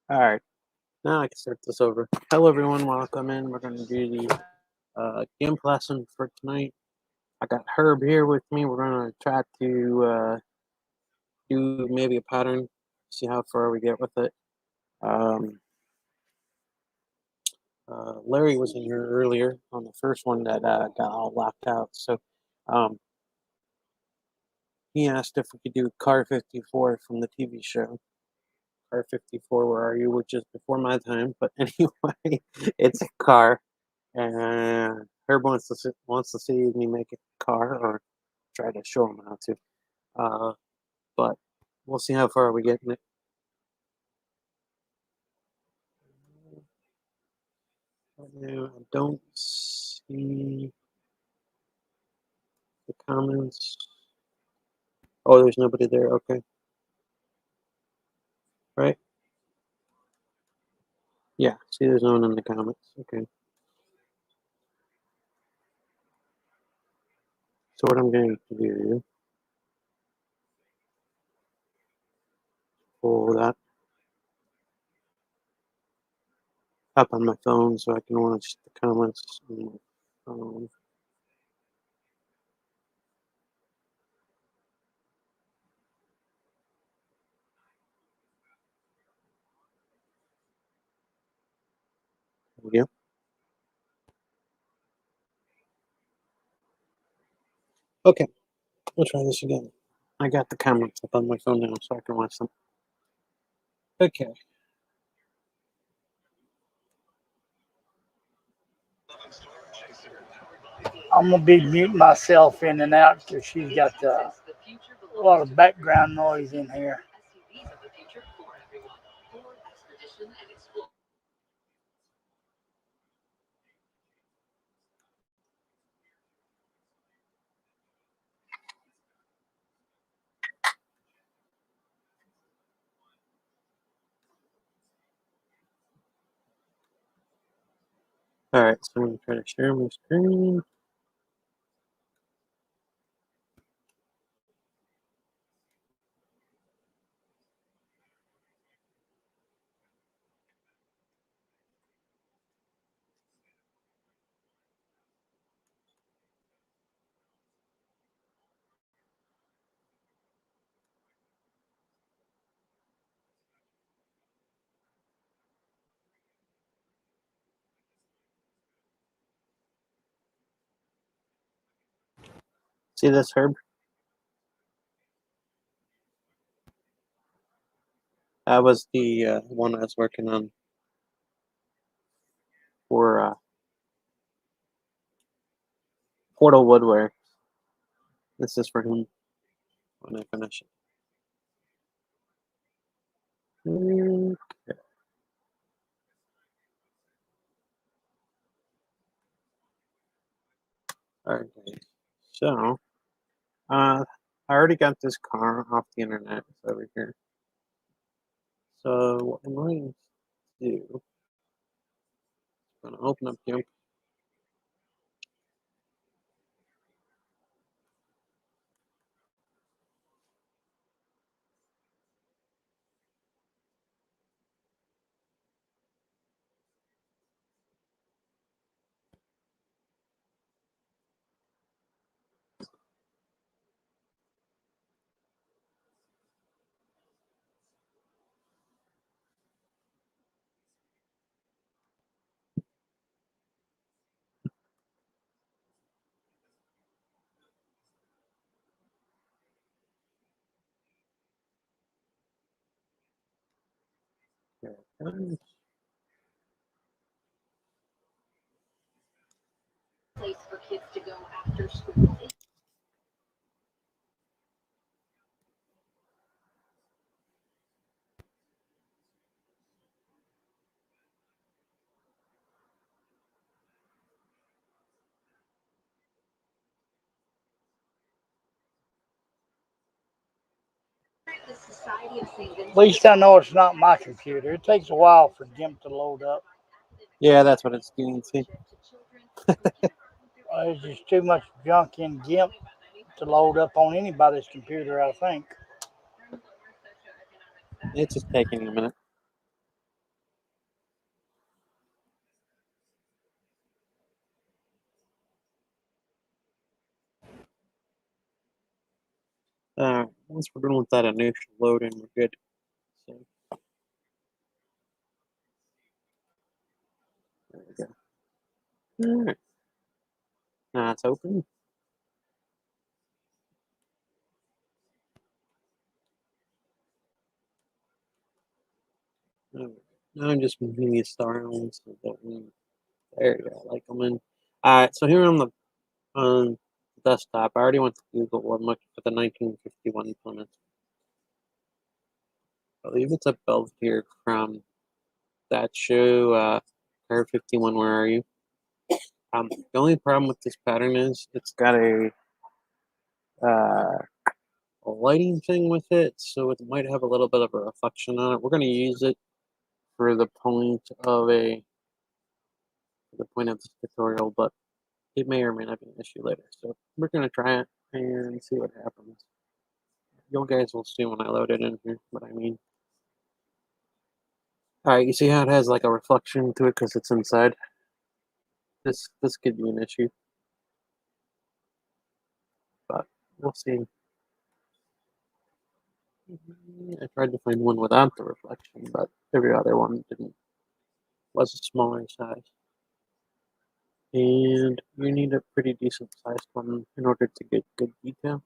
All right, now I can start this over. Hello, everyone. Welcome in. We're going to do the GIMP lesson for tonight. I got Herb here with me. We're going to try to do maybe a pattern, see how far we get with it. Larry was in here earlier on the first one that got all locked out. So he asked if we could do Car 54 from the TV show. Car 54, Where Are You? Which is before my time. But anyway, it's a car. And Herb wants to see me make a car or try to show him how to. But we'll see how far we get in it. Now, I don't see the comments. Oh, there's nobody there. Okay. Right? Yeah, see, there's no one in the comments. Okay. So what I'm going to do, pull that up on my phone so I can watch the comments on my phone. There we go. Okay, we'll try this again. I got the comments up on my phone now so I can watch them. Okay. I'm going to be muting myself in and out because she's got a lot of background noise in here. All right, so I'm going to try to share my screen. See this, Herb? That was the one I was working on for Portal Woodware. This is for him when I finish it. Okay. All right, so I already got this car off the internet. It's over here. So what I'm going to do, I'm going to open up GIMP. Here it comes. Place for kids to go after school. The Society of St. Vincent. At least I know it's not my computer. It takes a while for GIMP to load up. Yeah, that's what it's doing. See? There's just too much junk in GIMP to load up on anybody's computer, I think. It's just taking a minute. Once we're done with that initial loading, we're good. So, there we go. All right. Now it's open. Now I'm just moving the star on so that there you go, like them in. Alright, so here on the desktop, I already went to Google. I'm looking for the 1951 Plymouth. I believe it's a build here from that show, Car 51, Where Are You? The only problem with this pattern is it's got uh, a lighting thing with it, so it might have a little bit of a reflection on it. We're going to use it for the point of this tutorial, but it may or may not be an issue later. So we're going to try it and see what happens. You guys will see when I load it in here what I mean. Alright, you see how it has like a reflection to it because it's inside? This could be an issue. But we'll see. I tried to find one without the reflection, but every other one was a smaller size. And you need a pretty decent sized one in order to get good detail.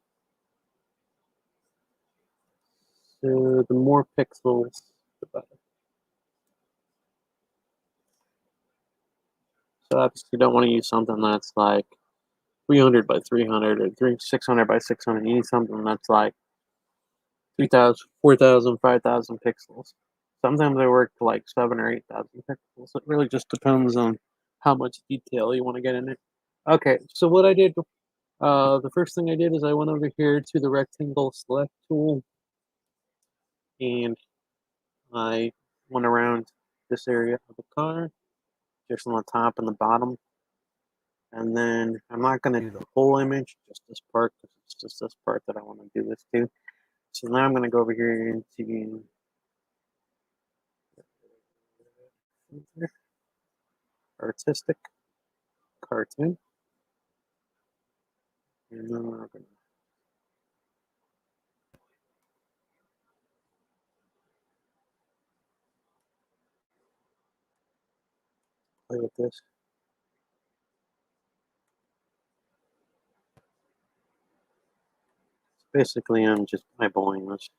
So the more pixels, the better. So obviously you don't want to use something that's like 300 by 300 or 600 by 600. You need something that's like 3,000, 4,000, 5,000 pixels. Sometimes I work to like 7,000 or 8,000 pixels. It really just depends on how much detail you want to get in it. Okay, so what I did, the first thing I did is I went over here to the rectangle select tool and I went around this area of the car, just on the top and the bottom. And then I'm not going to do the whole image, just this part, because it's just this part that I want to do this to. So now I'm going to go over here into artistic cartoon. And then we're going to play with this. Basically, I'm just eyeballing this.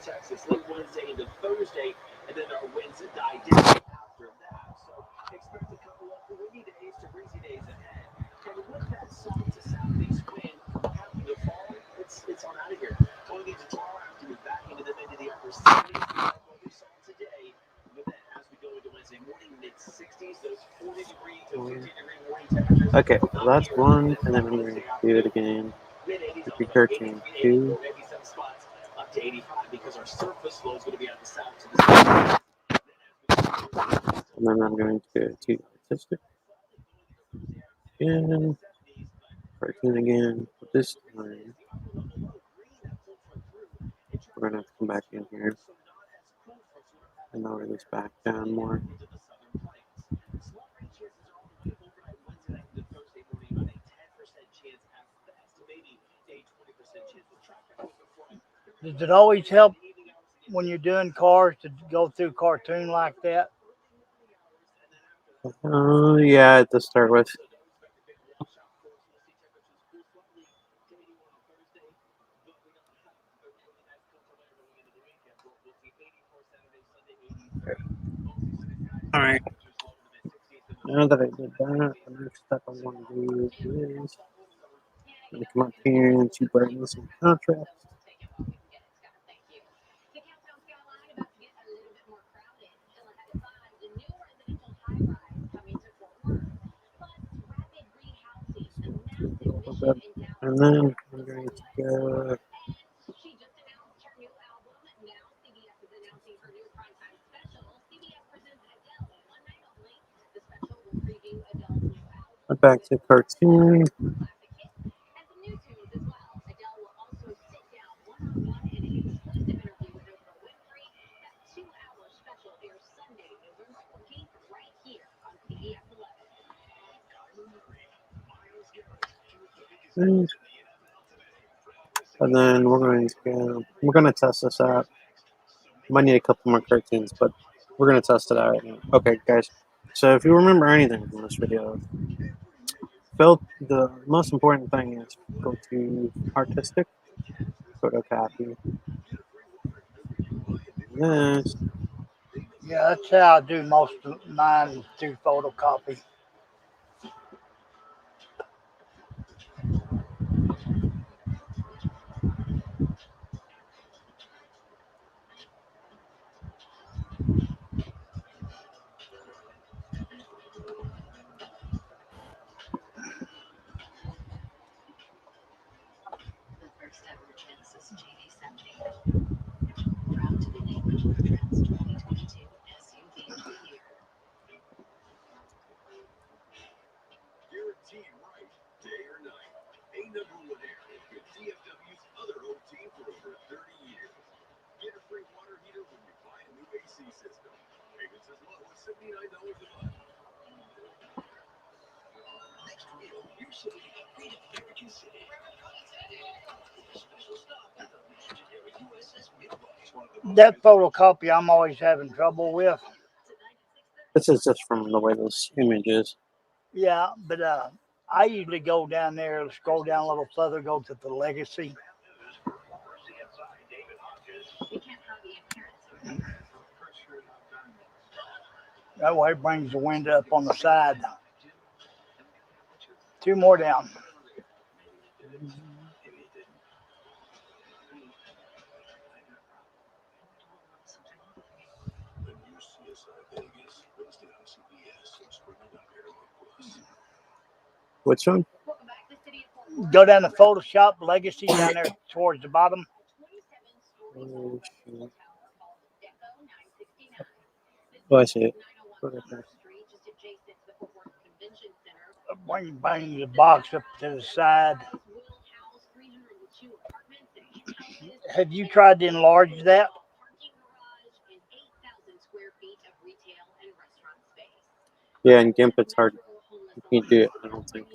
Texas late Wednesday into Thursday, and then our winds die down after that. So expect a couple of windy days to breezy days ahead. And with that soft to southeast wind happening to fall, it's on out of here. Going into tomorrow afternoon, back into the mid to the upper 70s, like what we saw today. But then as we go into Wednesday morning, mid 60s, those 40-degree to 50-degree morning temperatures. Okay, so that's one, and then I'm going to do it again. Repeat cartoon 2. Maybe some spots up to 85 because our surface flow is going to be out the south to the south. And then I'm going to go to artistic. And cartoon again. But this time, we're going to have to come back in here and lower this back down more. Does it always help when you're doing cars to go through cartoon like that? Yeah, to start with. Alright. Now that I did that, the next step I want to do is I'm going to come up here to brightness and contrast. And then I'm going to go Back to cartoon. And then we're going to test this out. Might need a couple more cartoons, but we're going to test it out right now. Okay, guys. So if you remember anything from this video, the most important thing is go to artistic, photocopy. This. Yeah, that's how I do most of mine through photocopy. Guaranteed right, day or night. A number one air has been DFW's other home team for over 30 years. Get a free water heater when you buy a new AC system. Payments as low as $79 a month. Next wheel, your city, creative American City. Special stop at the legendary USS Midway. That photocopy I'm always having trouble with. This is just from the way this image is. Yeah, but I usually go down there, scroll down a little further, go to the legacy. That way it brings the window up on the side. 2 more down. Which one? Go down to Photoshop Legacy down there towards the bottom. Oh, I see it. Bring the box up to the side. Have you tried to enlarge that? Yeah, in GIMP it's hard. You can't do it, I don't think.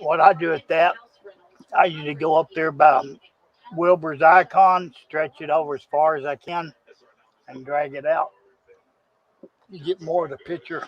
What I do with that, I usually go up there by Wilbur's icon, stretch it over as far as I can, and drag it out. You get more of the picture.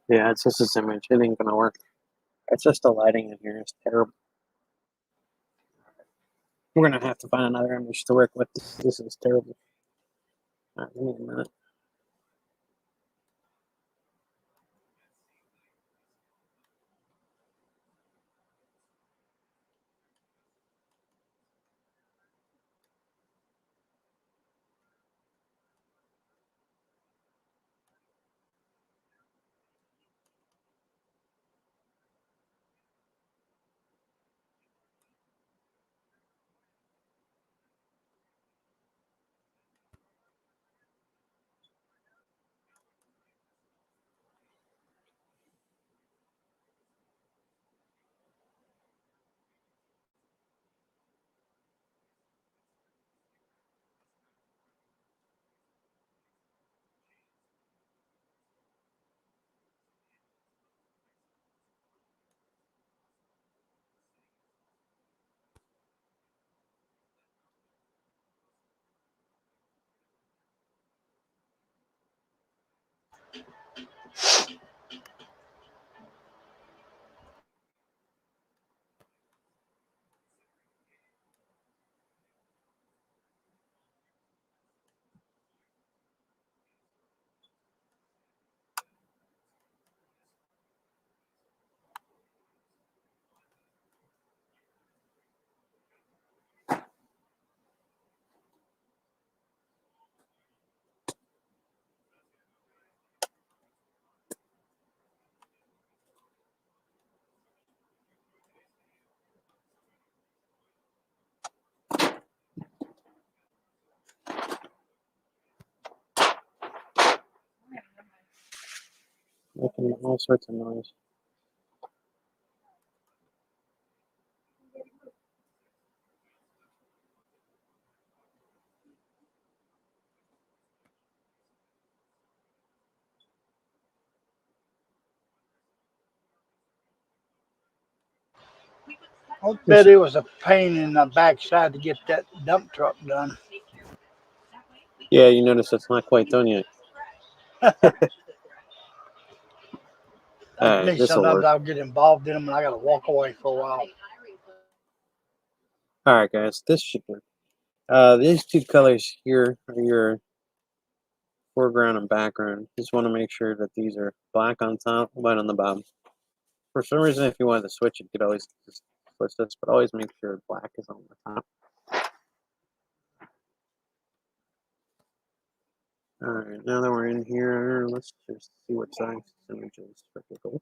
Yeah, it's just this image. It ain't gonna work. It's just the lighting in here is terrible. We're gonna have to find another image to work with. This is terrible. Alright, give me a minute. making all sorts of noise. I bet it was a pain in the backside to get that dump truck done. Yeah, you notice it's not quite done yet. Like Alright, me, this'll sometimes work. I'll get involved in them and I gotta walk away for a while. Alright guys, this should work. These two colors here are your foreground and background. Just want to make sure that these are black on top, white on the bottom. For some reason, if you wanted to switch it, you could always just switch this, but always make sure black is on the top. Alright, now that we're in here, let's just see what size this image is for giggles.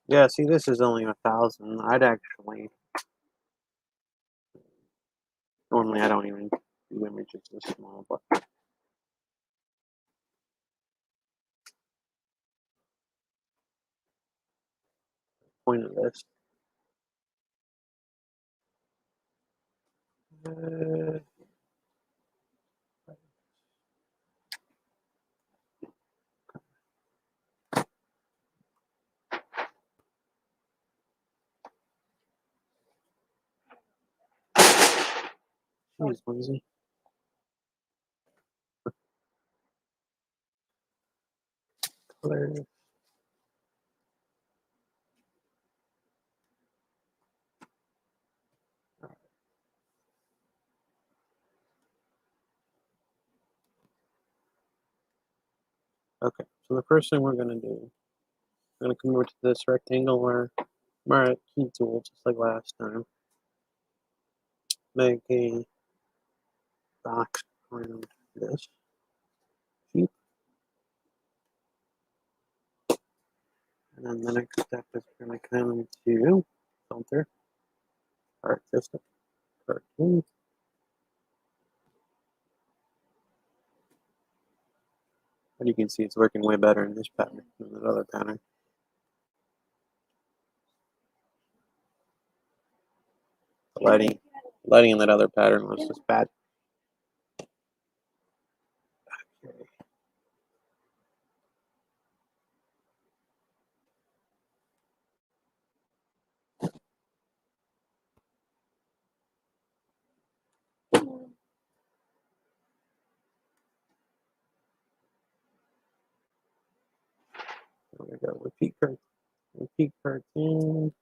Yeah, see, this is only 1,000. I'd actually, normally I don't even do images this small, but point of this. Uh, Jeez, Lindsay. Color. Okay, so the first thing we're going to do, we're going to come over to this rectangle where my key tool, just like last time. Make a box around this sheep. And then the next step is going to come to filter, artistic, cartoon. And you can see it's working way better in this pattern than that other pattern. The lighting in that other pattern was just bad. Okay. There we go. Repeat cartoon.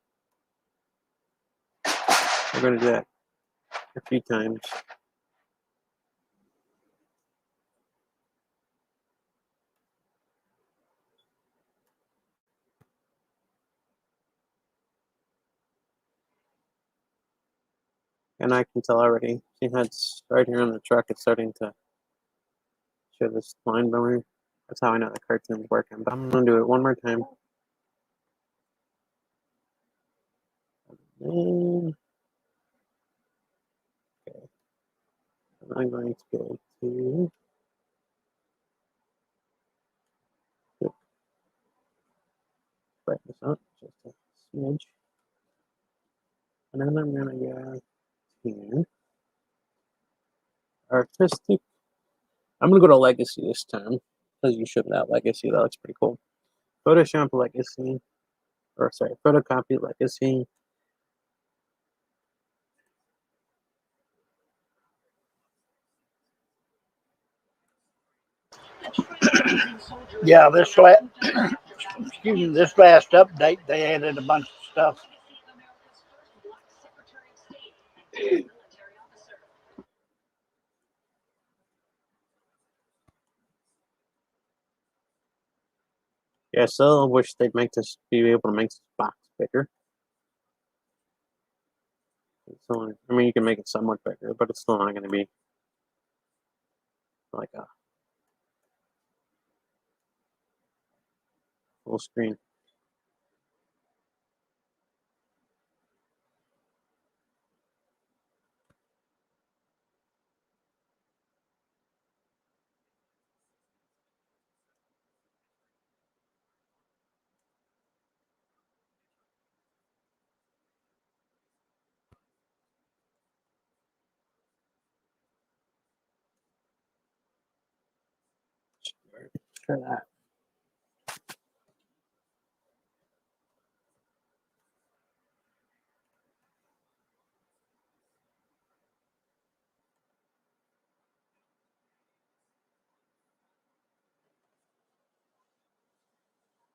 We're going to do that a few times. And I can tell already, see how it's right here on the truck, it's starting to show this line going. That's how I know the cartoon's working. But I'm going to do it one more time. And, okay. I'm going to go to brighten this up just a smidge. And then I'm going to go to artistic. I'm going to go to legacy this time because you should have legacy. That looks pretty cool. Photoshop legacy, or sorry, photocopy legacy. Yeah, excuse me, this last update they added a bunch of stuff. Yeah, so I wish they'd make this, be able to make this box bigger. So, I mean, you can make it somewhat bigger, but it's still not going to be like a full screen. for that.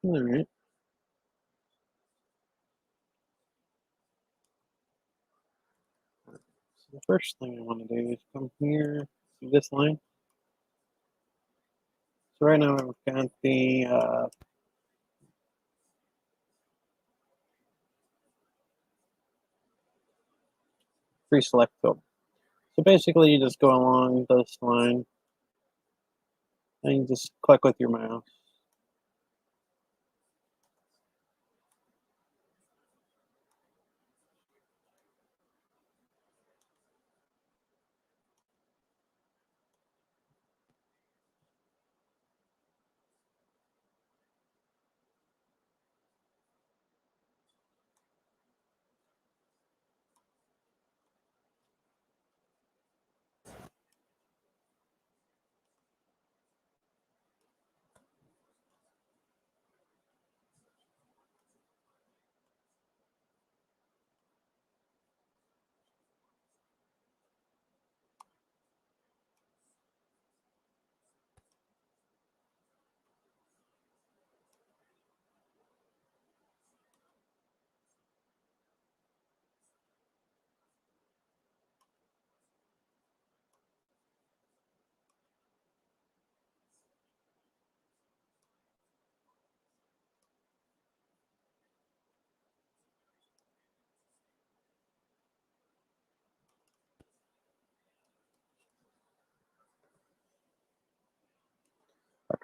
All right. So the first thing I want to do is come here to this line. So right now I've got the free select field. So basically you just go along this line and you just click with your mouse.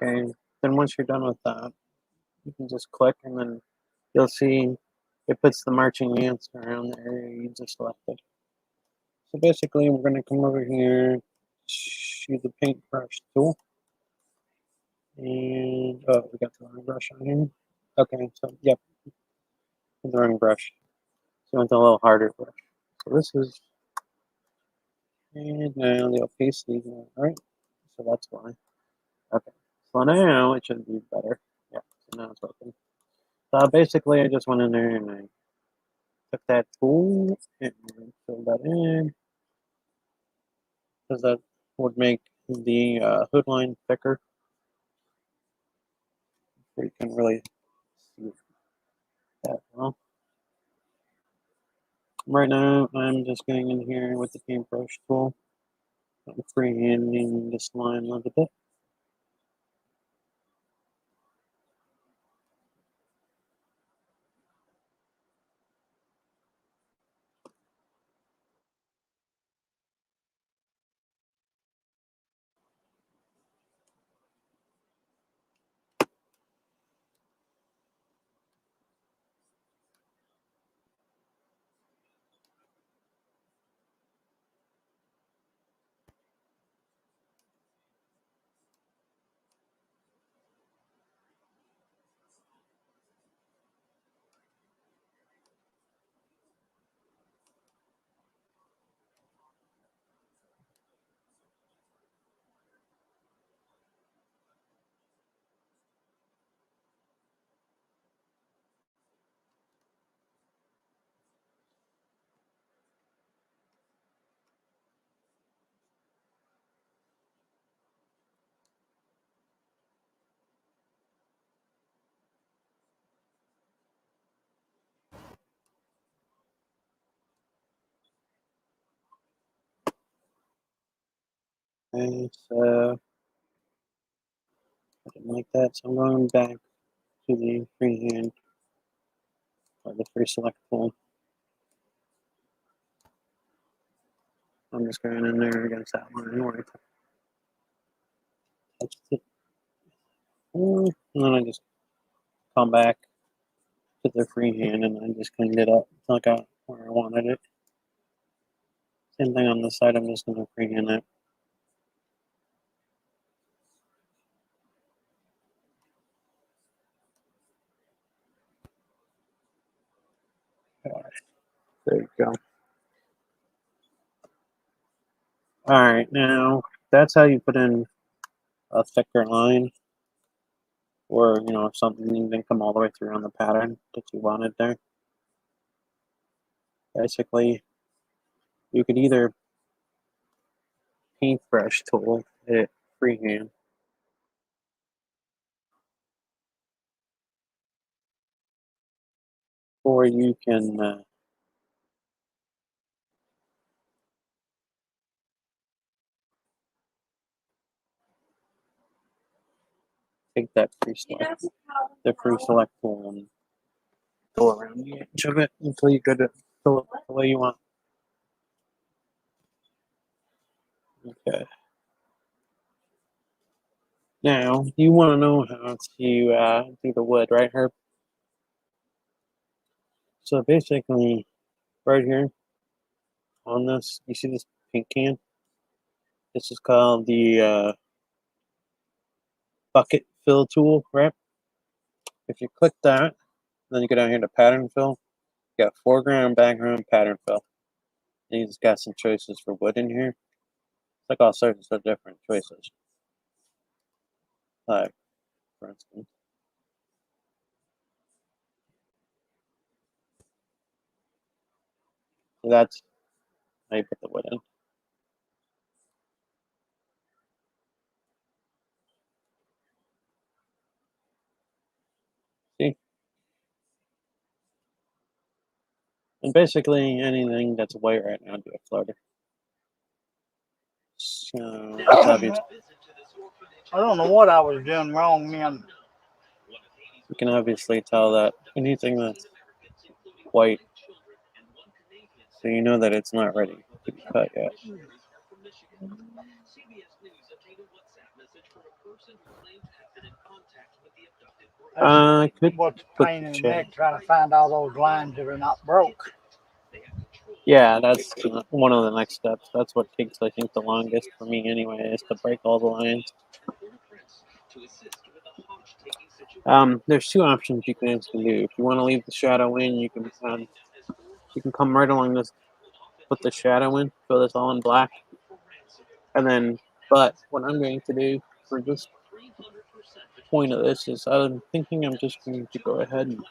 Okay, then once you're done with that, you can just click and then you'll see it puts the marching ants around the area you just selected. So basically we're going to come over here to the paintbrush tool. And, oh, we got the wrong brush on here. Okay, so, yep, the wrong brush. So it's a little harder brush. So this is, and now the opacity, right? So that's why. Okay, so now it should be better. Yeah, so now it's working. So basically I just went in there and I took that tool and filled that in, because that would make the hood line thicker. So you can really see that well. Right now, I'm just getting in here with the paintbrush tool. I'm freehanding this line a little bit. Okay, so I didn't like that, so I'm going back to the freehand, or the free select tool. I'm just going in there against that line where I touched it. And then I just come back to the freehand and I just cleaned it up until I got where I wanted it. Same thing on this side, I'm just going to freehand it. There you go. Alright, now that's how you put in a thicker line. or if something didn't come all the way through on the pattern that you wanted there. Basically, you could either paintbrush tool it freehand, or you can take that the free select tool and go around the edge of it until you get it the way you want. Okay. Now, you want to know how to do the wood, right, Herb? So basically, right here on this, you see this paint can? This is called the bucket fill tool, right? If you click that, then you go down here to pattern fill. You got foreground, background, pattern fill. And you just got some choices for wood in here. It's like all sorts of different choices. Like, for instance, so that's how you put the wood in. See? And basically anything that's white right now do a floater. So it's obvious. I don't know what I was doing wrong, man. You can obviously tell that anything that's white, so you know that it's not ready to be cut yet. Could What's put pain in the shade. neck trying to find all those lines that are not broke. Yeah, that's one of the next steps. That's what takes, I think, the longest for me anyway, is to break all the lines. There's two options you can do. If you want to leave the shadow in, you can come right along this, put the shadow in, fill this all in black, and then. But what I'm going to do for this point of this is I'm thinking I'm just going to go ahead and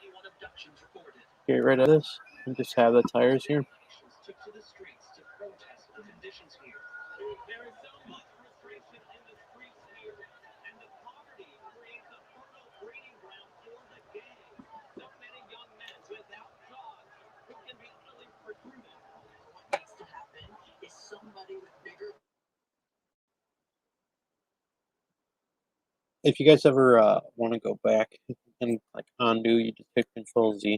get rid of this and just have the tires here. If you guys ever want to go back and like undo, you just hit Control Z.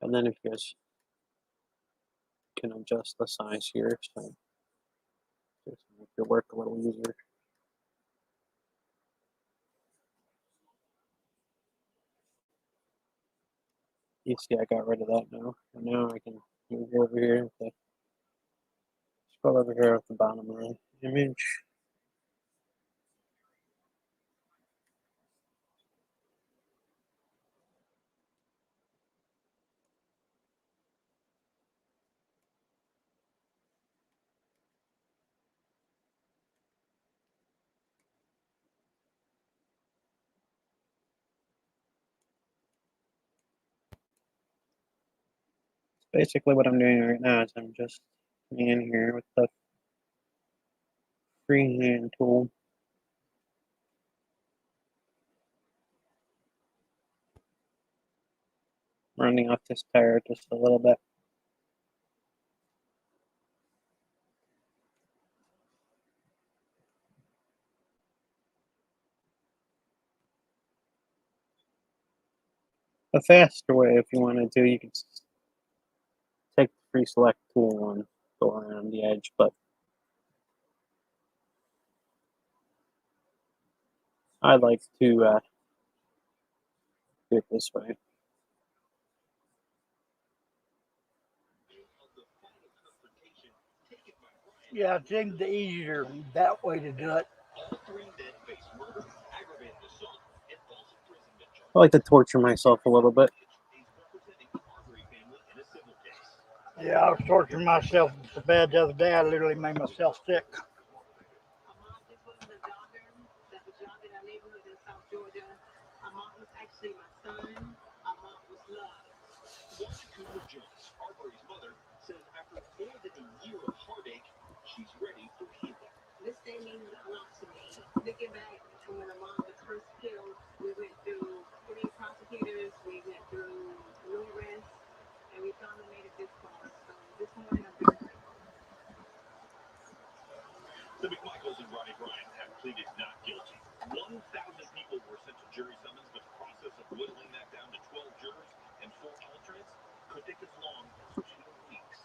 And then if you guys can adjust the size here, so just make your work a little easier. You see I got rid of that now. And now I can move over here to scroll over here at the bottom of the image. Basically what I'm doing right now is I'm just coming in here with the freehand tool. Rounding off this tire just a little bit. A faster way, if you wanted to, you could take the free select tool and go around the edge, but I like to do it this way. Yeah, I think the easier that way to do it. I like to torture myself a little bit. Yeah, I was torturing myself with the bed the other day. I literally made myself sick. Jones, Arbery's mother, says after more than a year of heartache, she's ready for healing. This day means a lot to me. Thinking back from when my mom was first killed, we went through 3 prosecutors, we went through no arrests, and we finally made it this far. So this morning I'm very grateful. The McMichaels and Ronnie Bryant have pleaded not guilty. 1,000 people were sent to jury summons, but the process of whittling that down to 12 jurors and 4 alternates could take as long as 2 weeks.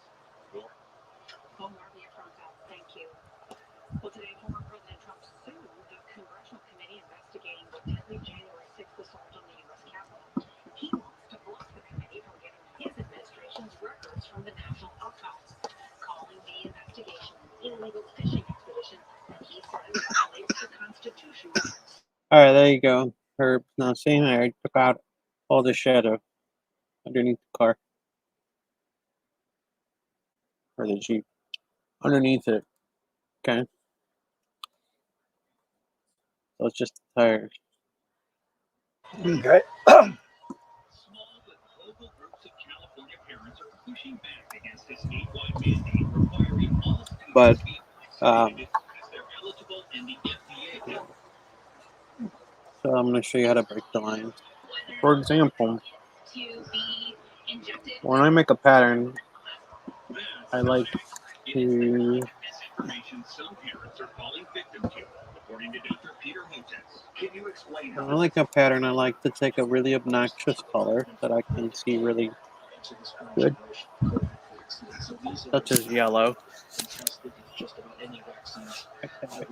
Or Oh, Marvia Frontal, thank you. Well, today, former President Trump sued the congressional committee investigating the deadly January 6th assault on the U.S. Capitol. He wants to block the committee from getting his administration's records from the National Archives, calling the investigation an illegal fishing expedition that he says violates the Constitution. All right, there you go. Herb. Now, same there. I took out all the shadow underneath the car or the Jeep. Underneath it. Okay. So it's just the tires. Okay. small but vocal groups of California parents are pushing back against a statewide mandate requiring all But students be vaccinated as they're eligible in the FDA. so I'm going to show you how to break the lines. For example, when I make a pattern, I like It is the to, kind of misinformation some parents are falling victim to, according to Dr. Peter Hotez. Can you explain when how I like a pattern, I like to take a really obnoxious color that I can see really good, such as yellow. Okay.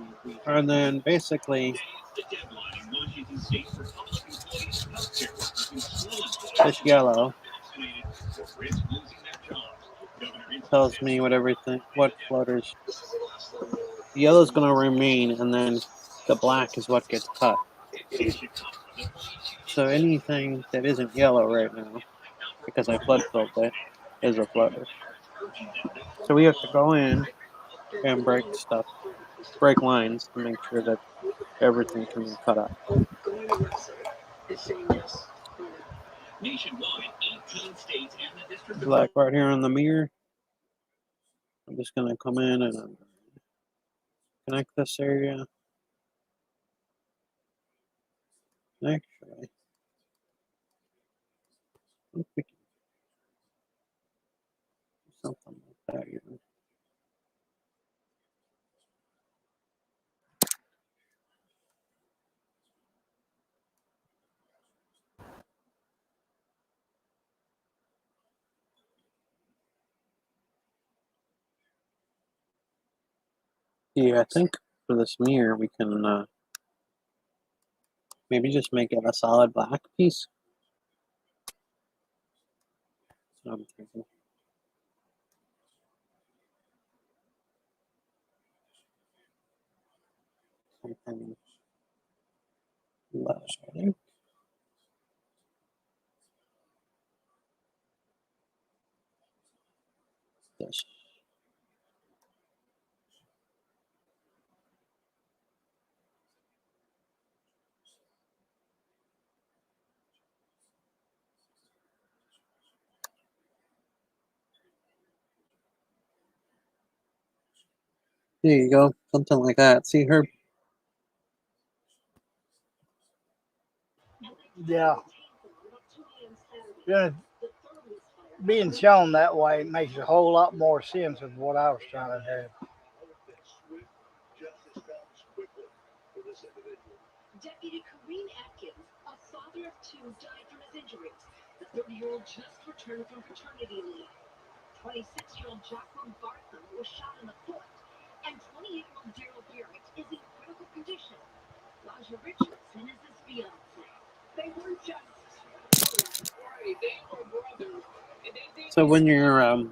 And then basically, the deadline in Washington State for public employees, healthcare workers, and school employees this yellow vaccinated will risk losing their jobs. Governor Inslee tells says me what the floaters. The yellow is going to remain, and then the black is what gets cut. So anything that isn't yellow right now, because I flood filled it, is a floater. So we have to go in and break stuff, break lines to make sure that everything can be cut up. nationwide, 18 states and the District of Like right here on the mirror, I'm just going to come in and connect this area. Actually, I think we can do something like that even. Yeah, I think for this mirror we can maybe just make it a solid black piece. So I'm thinking. Something less, I think. This. There you go, something like that. See her. Yeah. Yeah. Being shown that way makes a whole lot more sense of what I was trying to do. Deputy Kareem Atkins, a father of 2, died from his injuries. The 30-year-old just returned from paternity leave. 26-year-old Jacqueline Bartham was shot in the foot, and 28-year-old Daryl Garrett is in critical condition. Laja Richardson is his fiance. They were just So when you're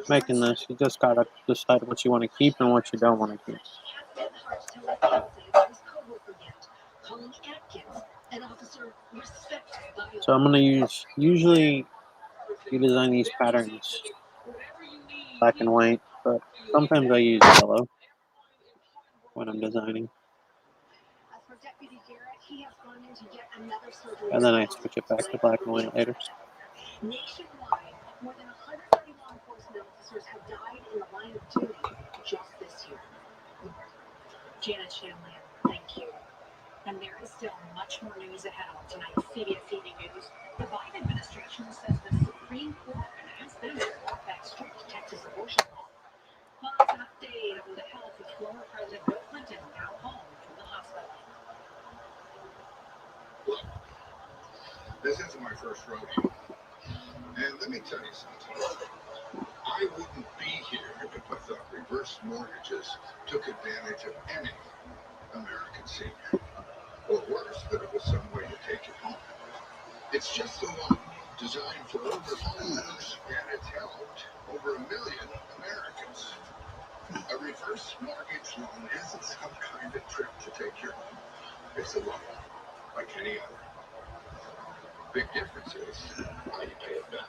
making this, you just gotta decide what you want to keep and what you don't want to keep. So I'm gonna use usually you design these patterns black and white, but sometimes I use yellow when I'm designing. And then I switch it back to black and white later. Nationwide, more than 130 law enforcement officers have died in the line of duty just this year. Janet Shanley, thank you. And there is still much more news ahead on tonight's CBS Evening News. The Biden administration says the Supreme Court can ask them to walk back strict Texas abortion law. Plus, an update on the health of former President Bill Clinton, now home from the hospital. Look, this isn't my first rodeo. And let me tell you something. I wouldn't be here if I thought reverse mortgages took advantage of any American senior. Or worse, that it was some way to take it home. It's just the one designed for older homeowners, and it's helped over 1 million Americans. A reverse mortgage loan isn't some kind of trick to take your home. It's a loan, like any other. Big difference is how you pay it back.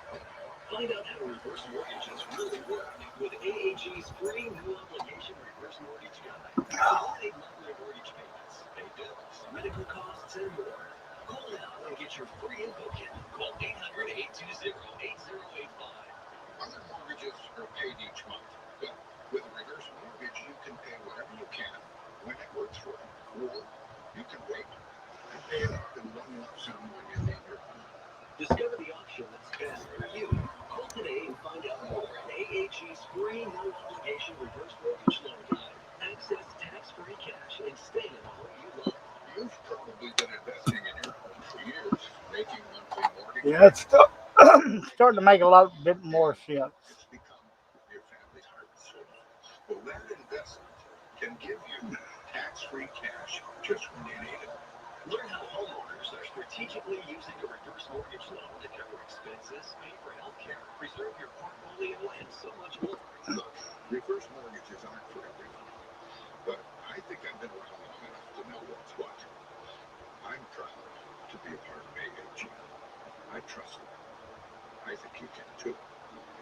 Find out how reverse mortgages really work with AAG's free no obligation reverse mortgage guide. Eliminate monthly mortgage payments, pay bills, medical costs, and more. Call now and get your free info kit. Call 800-820-8085. Other mortgages are paid each month, but with a reverse mortgage, you can pay whatever you can when it works for you, or you can wait and pay it off in one lump sum when you leave your home. Discover the option that's best for you. Call today and find out more at AAG's free no obligation reverse mortgage loan guide. Access tax-free cash and stay in the home you love. You've probably been investing in your home for years, making monthly mortgage Yeah, it's starting to make a lot bit more sense. It's become your family's heart and soul. Well, that investment can give you tax-free cash just when you need it. Learn how homeowners are strategically using a reverse mortgage loan to cover expenses, pay for health care, preserve your portfolio, and so much more. Look, reverse mortgages aren't for everyone, but I think I've been around long enough to know what's what. I'm proud to be a part of AAG. I trust them. I think you can too.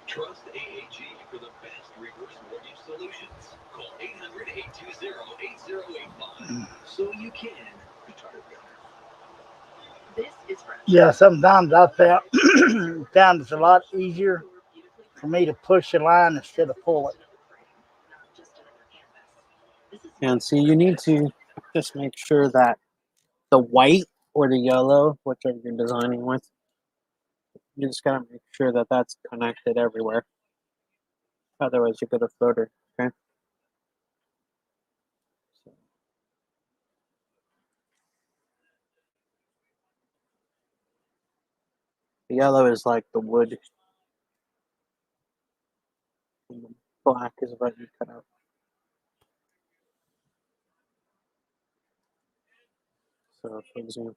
Trust AAG for the best reverse mortgage solutions. Call 800-820-8085 so you can Retire better. This is for Yeah, sometimes I found it's a lot easier for me to push a line instead of pull it. And see, you need to just make sure that the white or the yellow, whichever you're designing with, you just gotta make sure that that's connected everywhere. Otherwise, you get a floater. Okay. So, the yellow is like the wood, and the black is what you cut out. So, for example,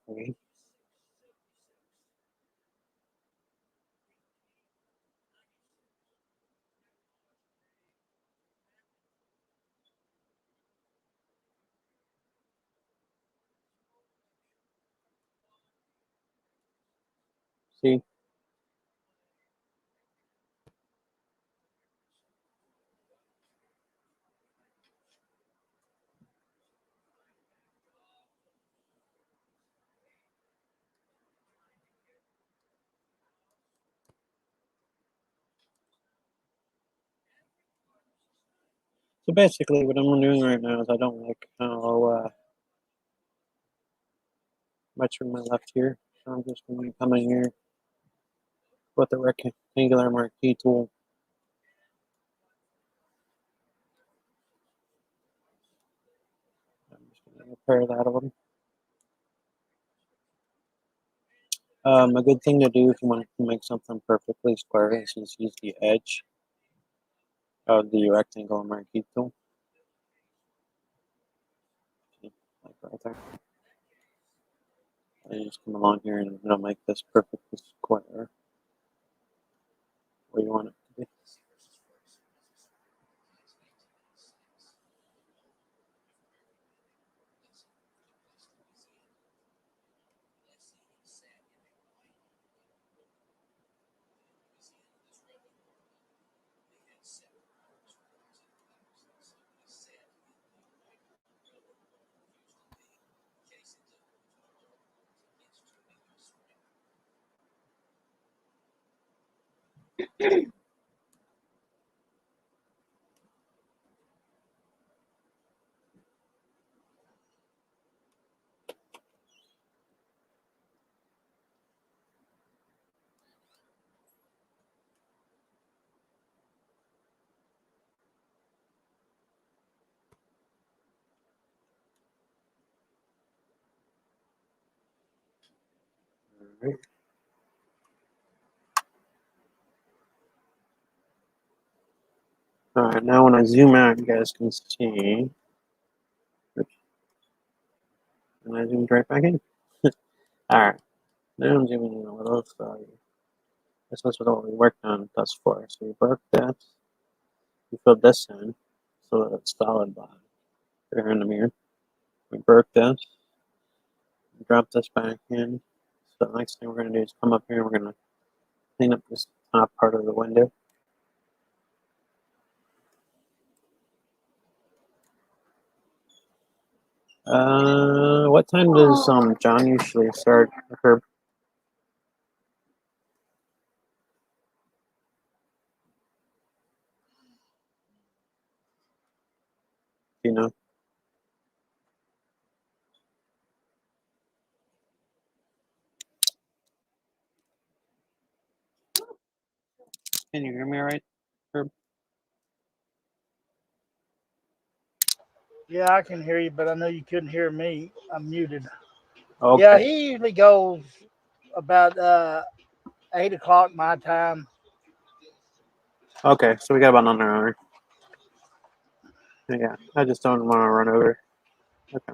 see, so basically, what I'm doing right now is I don't like how much room I left here. So I'm just going to come in here with the rectangular marquee tool. I'm just going to repair that a little. A good thing to do if you want to make something perfectly square is just use the edge of the rectangle marquee tool. Like right there. And you just come along here and it'll make this perfectly square where you want it to be. Alright. Alright, now when I zoom out, you guys can see. Oops. And I zoomed right back in. Alright, now I'm zooming in a little, so this is what we worked on thus far. So we broke this, we filled this in, so that it's solid bottom there in the mirror. We broke this, drop this back in. So the next thing we're going to do is come up here and we're going to clean up this top part of the window. What time does John usually start? Herb? Do you know? Can you hear me all right, Herb? Yeah, I can hear you, but I know you couldn't hear me. I'm muted. Okay. Yeah, he usually goes about 8 o'clock my time. Okay, so we got about another hour. Yeah, I just don't want to run over. Okay.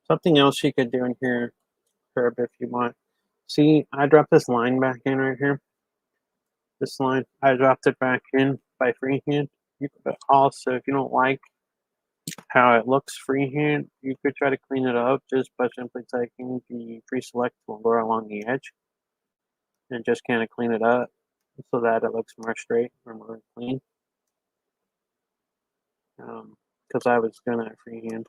Something else you could do in here, Herb, if you want. See, I dropped this line back in right here. This line, I dropped it back in by freehand. You could also, if you don't like how it looks freehand, you could try to clean it up just by simply taking the pre-select tool along the edge and just kind of clean it up so that it looks more straight or more clean. Because I was gonna freehand.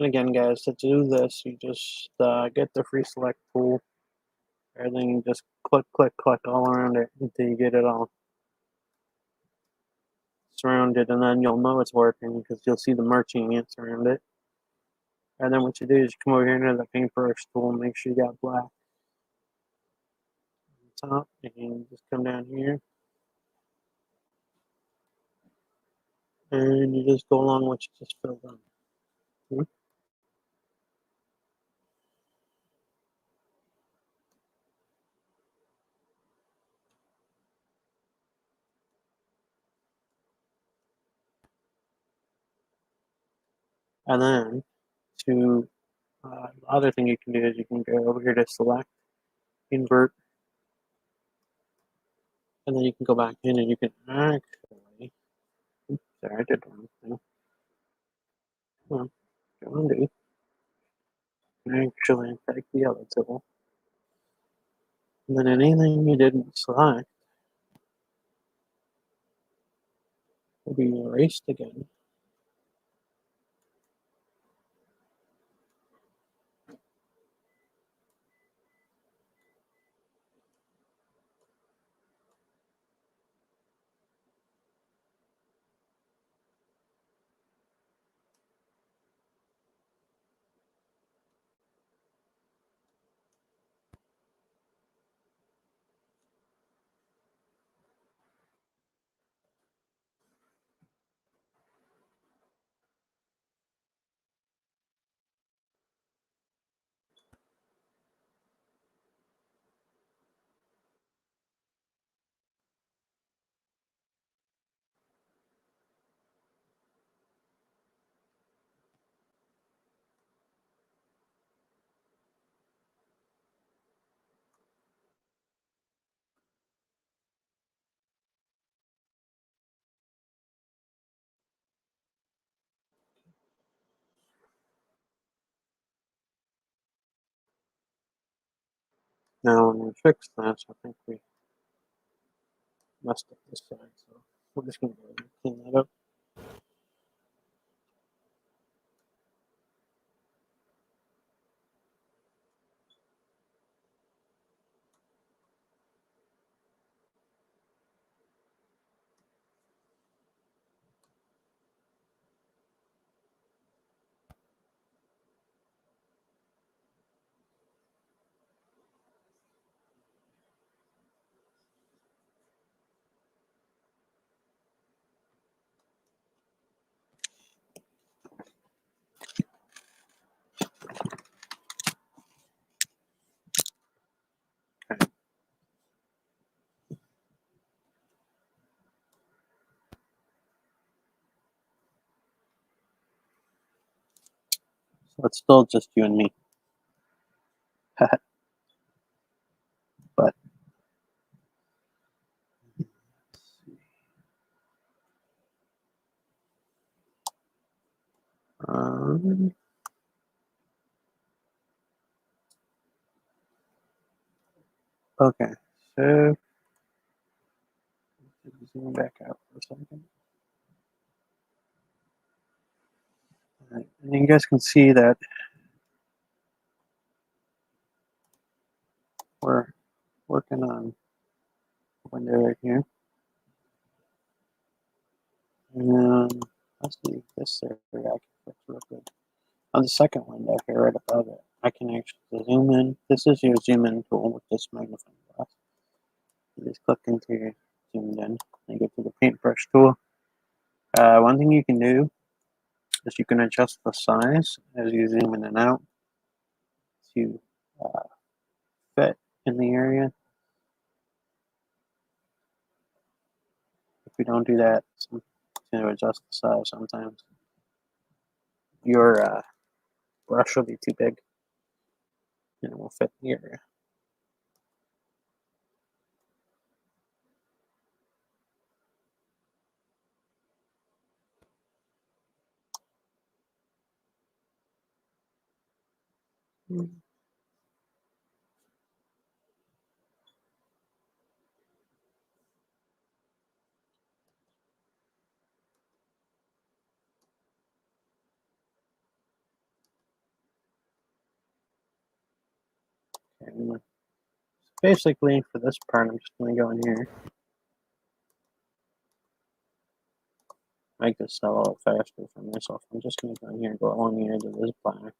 And again, guys, to do this, you just get the free select tool, and then you just click, click, click all around it until you get it all surrounded, and then you'll know it's working because you'll see the marching ants around it. And then what you do is you come over here into the paintbrush tool and make sure you got black on top, and you just come down here, and you just go along what you just filled in. And then to the other thing you can do is you can go over here to select, invert, and then you can go back in and you can actually, oops, sorry, I did the wrong thing. Well, go undo. Actually take the other tool. And then anything you didn't select will be erased again. Now when we fix that, I think we messed up this side, so we're just going to go ahead and clean that up. Okay. So it's still just you and me. But um, okay, so zoom back out for a second. All right. And you guys can see that we're working on a window right here. And let's see this area I can fix real good. On the second window here, right above it, I can actually zoom in. This is your zoom in tool with this magnifying glass. You just click into your zoomed in and get to the paintbrush tool. One thing you can do is you can adjust the size as you zoom in and out to fit in the area. If you don't do that, to adjust the size sometimes, your brush will be too big and it will fit in the area. Okay, basically, for this part, I'm just going to go in here, make this a little faster for myself. I'm just going to go in here and go along the edge of this black.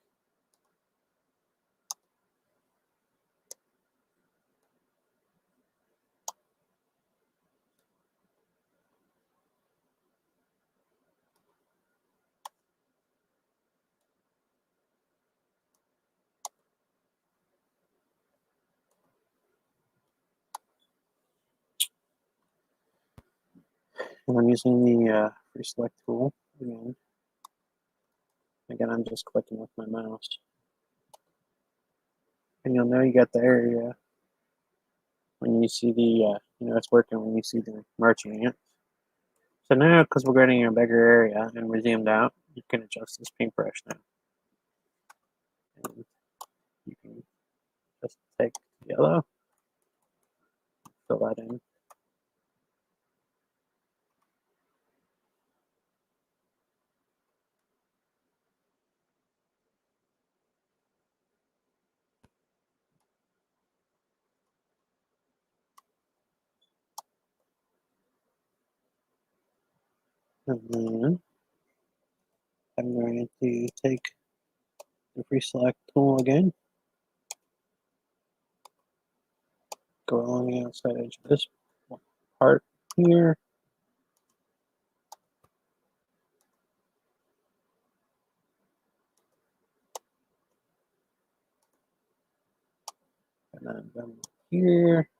And I'm using the free select tool again. Again, I'm just clicking with my mouse. And you'll know you got the area when you see the, it's working when you see the marching ants. So now, because we're getting a bigger area and we're zoomed out, you can adjust this paintbrush now. And you can just take yellow, fill that in. And then I'm going to take the free select tool again, go along the outside edge of this part here, and then down here,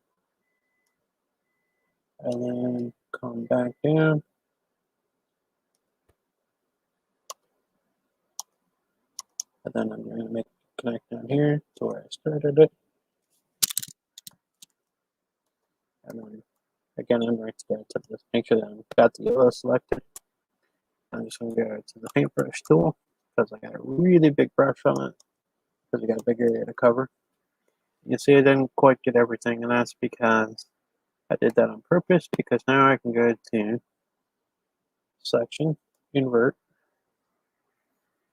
and then come back down. And then I'm going to make a connect down here to where I started it. And then again, I'm going to go to this, make sure that I've got the yellow selected. I'm just going to go to the paintbrush tool because I got a really big brush on it because I got a big area to cover. You see, I didn't quite get everything, and that's because I did that on purpose, because now I can go to section, invert.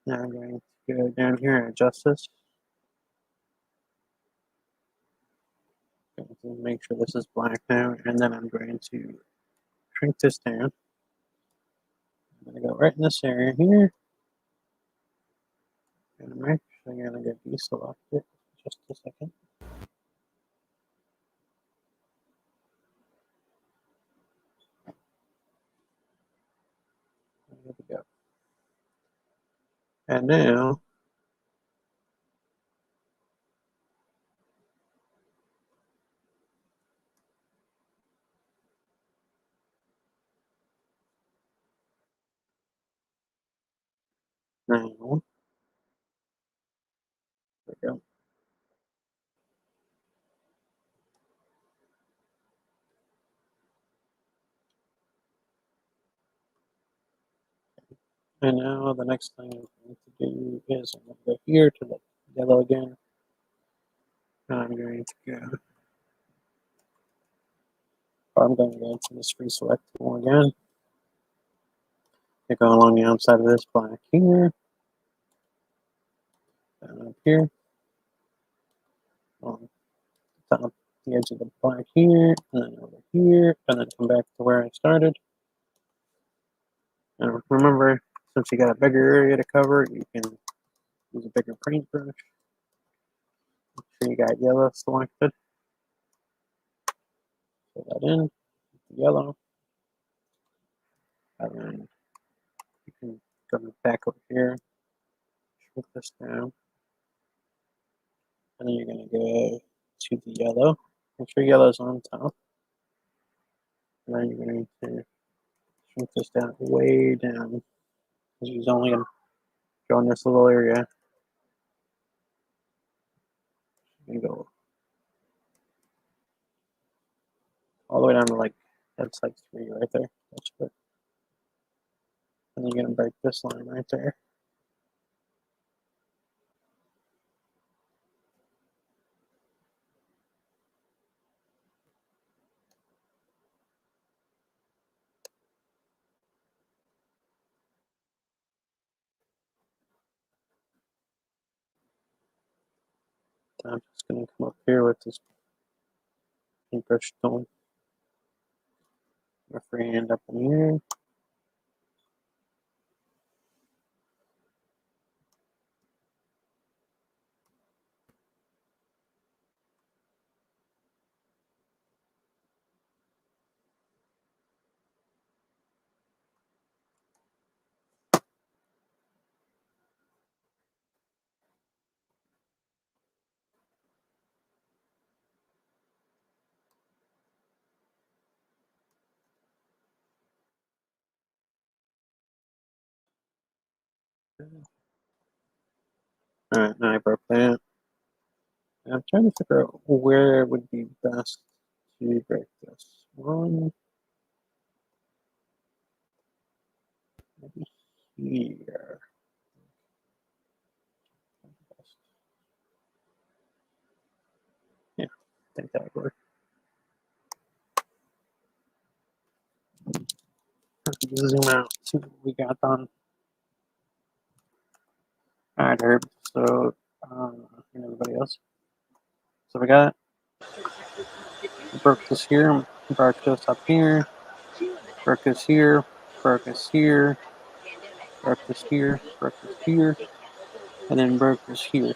Now I'm going to go down here and adjust this. Going to make sure this is black now, and then I'm going to shrink this down. I'm going to go right in this area here, and I'm actually going to go deselect it just a second. There we go. And now, there we go. And now the next thing I'm going to do is I'm going to go here to the yellow again. And I'm going to go, I'm going to go into this free select tool again. I go along the outside of this black here, down up here, on the top, the edge of the black here, and then over here, and then come back to where I started. And remember, since you got a bigger area to cover, you can use a bigger paintbrush. Make sure you got yellow selected. Put that in, yellow. And then you can go back over here, shrink this down. And then you're going to go to the yellow. Make sure yellow's on top. And then you're going to shrink this down way down. Because he's only going to go in this little area. You go all the way down to that's like 3 right there. That's good. And then you're going to break this line right there. I'm just going to come up here with this paintbrush tool. My free hand up in here. Alright, now I broke that. I'm trying to figure out where it would be best to break this. One, maybe here. Yeah, I think that would work. Zoom out, see what we got done. Alright, Herb. So, and everybody else. So we got broke this here, broke this up here, broke this here, broke this here, broke this here, broke this here, and then broke this here.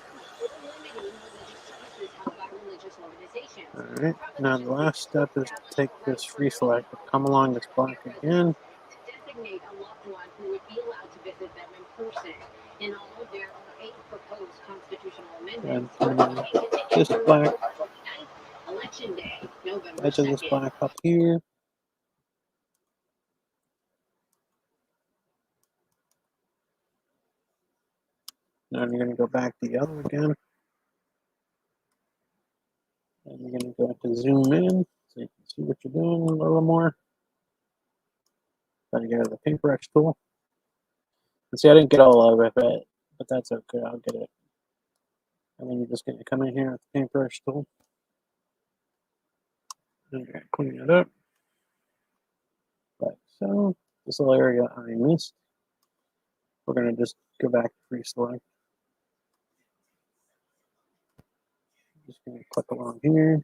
Alright, now the last step is to take this free select, come along this block again. Designate a loved one who would be allowed to visit them in person. In all, there are 8 proposed constitutional amendments. And this black, Election Day, November edge of this 2nd. black up here. Now you're going to go back to yellow again. And you're going to go to zoom in so you can see what you're doing a little more. Try to get out of the paintbrush tool. And see, I didn't get all of it, but that's okay. I'll get it. And then you're just going to come in here with the paintbrush tool. And you're going to clean it up. Like so. This little area I missed. We're going to just go back to pre-select. Just going to click along here.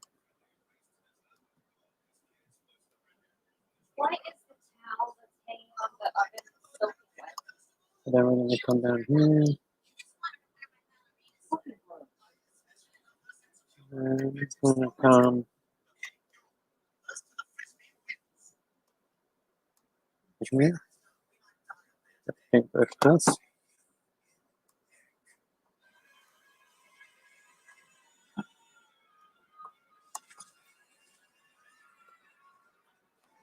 Why is the towel that's hanging on the oven soaking wet? And then we're going to come down here. And it's going to come. Here. Paintbrush this.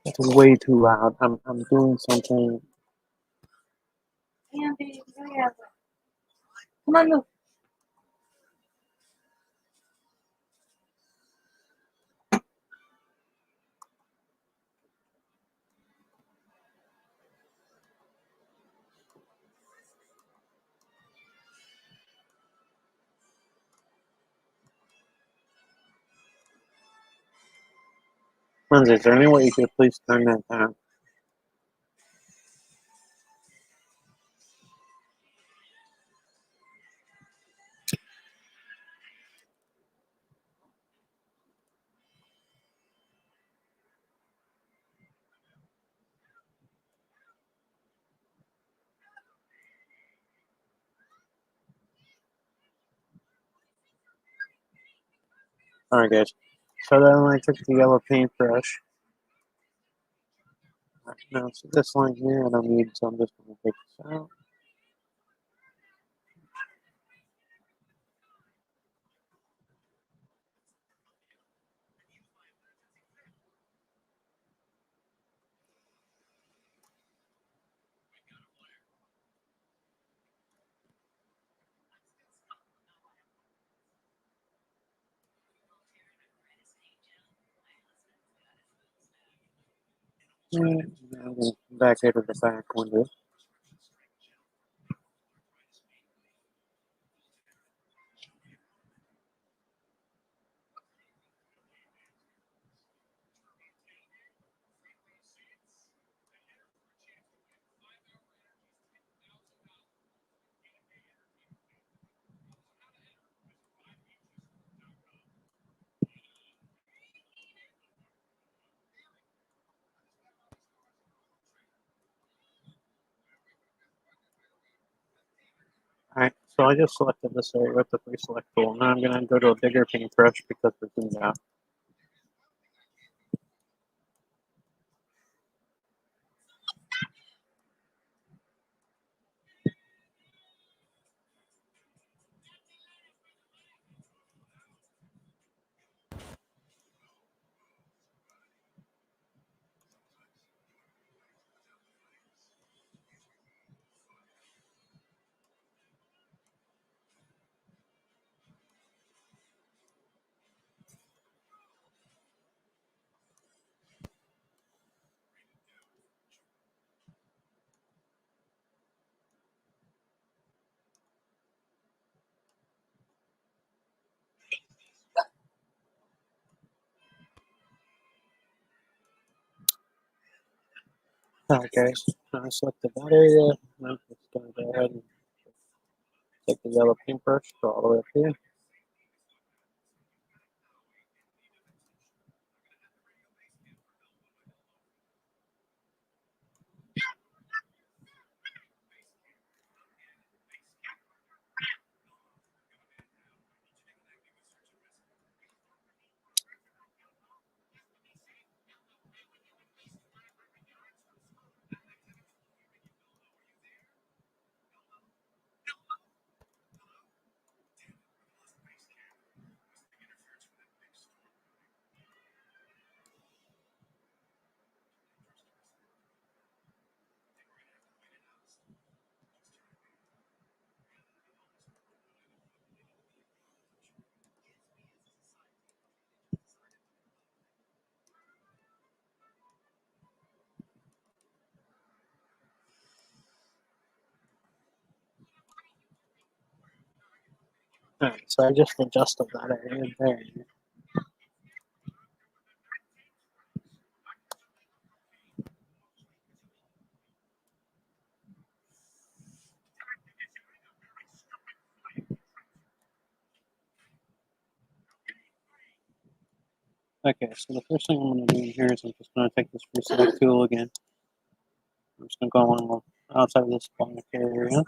It's way too loud. I'm doing something. Andy, yeah. Come on, move. Lindsay, is there any way you could please turn that down? Alright guys, so then I took the yellow paintbrush. Now, so this line here I don't need, so I'm just going to take this out. And I'm going to come back here to the back window. Alright, so I just selected this area with the pre-select tool. Now I'm going to go to a bigger paintbrush because we're zoomed out. Alright guys, I selected that area. Now I'm just going to go ahead and take the yellow paintbrush, go all the way up here. Alright, so I just adjusted that area there. Okay, so the first thing I'm going to do here is I'm just going to take this reselect tool again. I'm just going to go along the outside of this black area.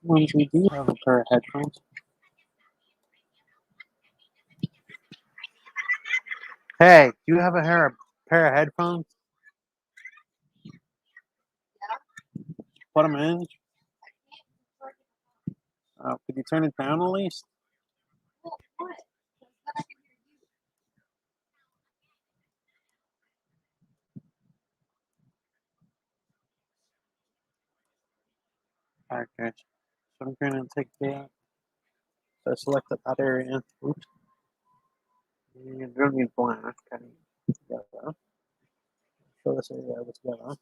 Once we do have a pair of headphones. Hey, do you have a pair of headphones? Put them in. Could you turn it down at least? Well, what? Because then I can hear you. Okay. So I'm going to take that. So I selected that area. Oops. And you're going to need black. Okay. Together. So this area was together.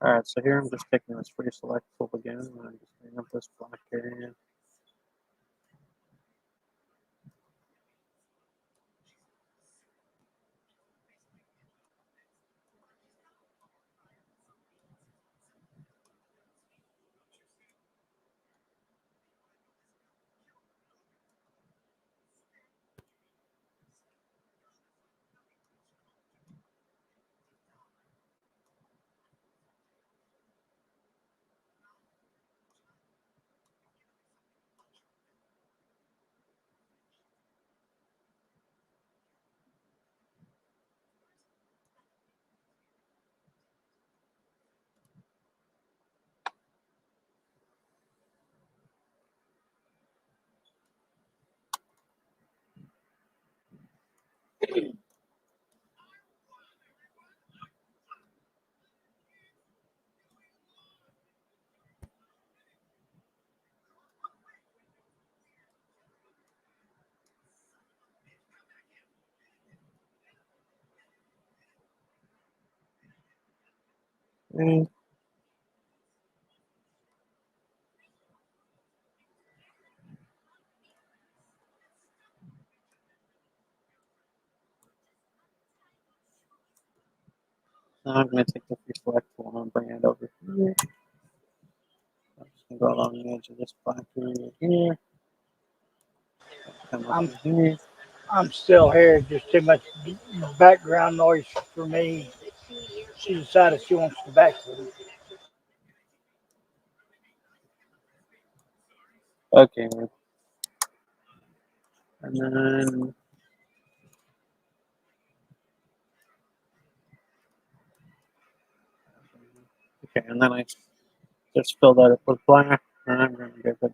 Alright, so here I'm just taking this free select tool again, and I'm just bringing up this black area. And now I'm going to take the free select tool and bring it over here. I'm just going to go along the edge of this black area here. Come up here. I'm still here. Just too much background noise for me. She decided she wants to back with me. Okay, and then okay, and then I just fill that up with black, and I'm going to give it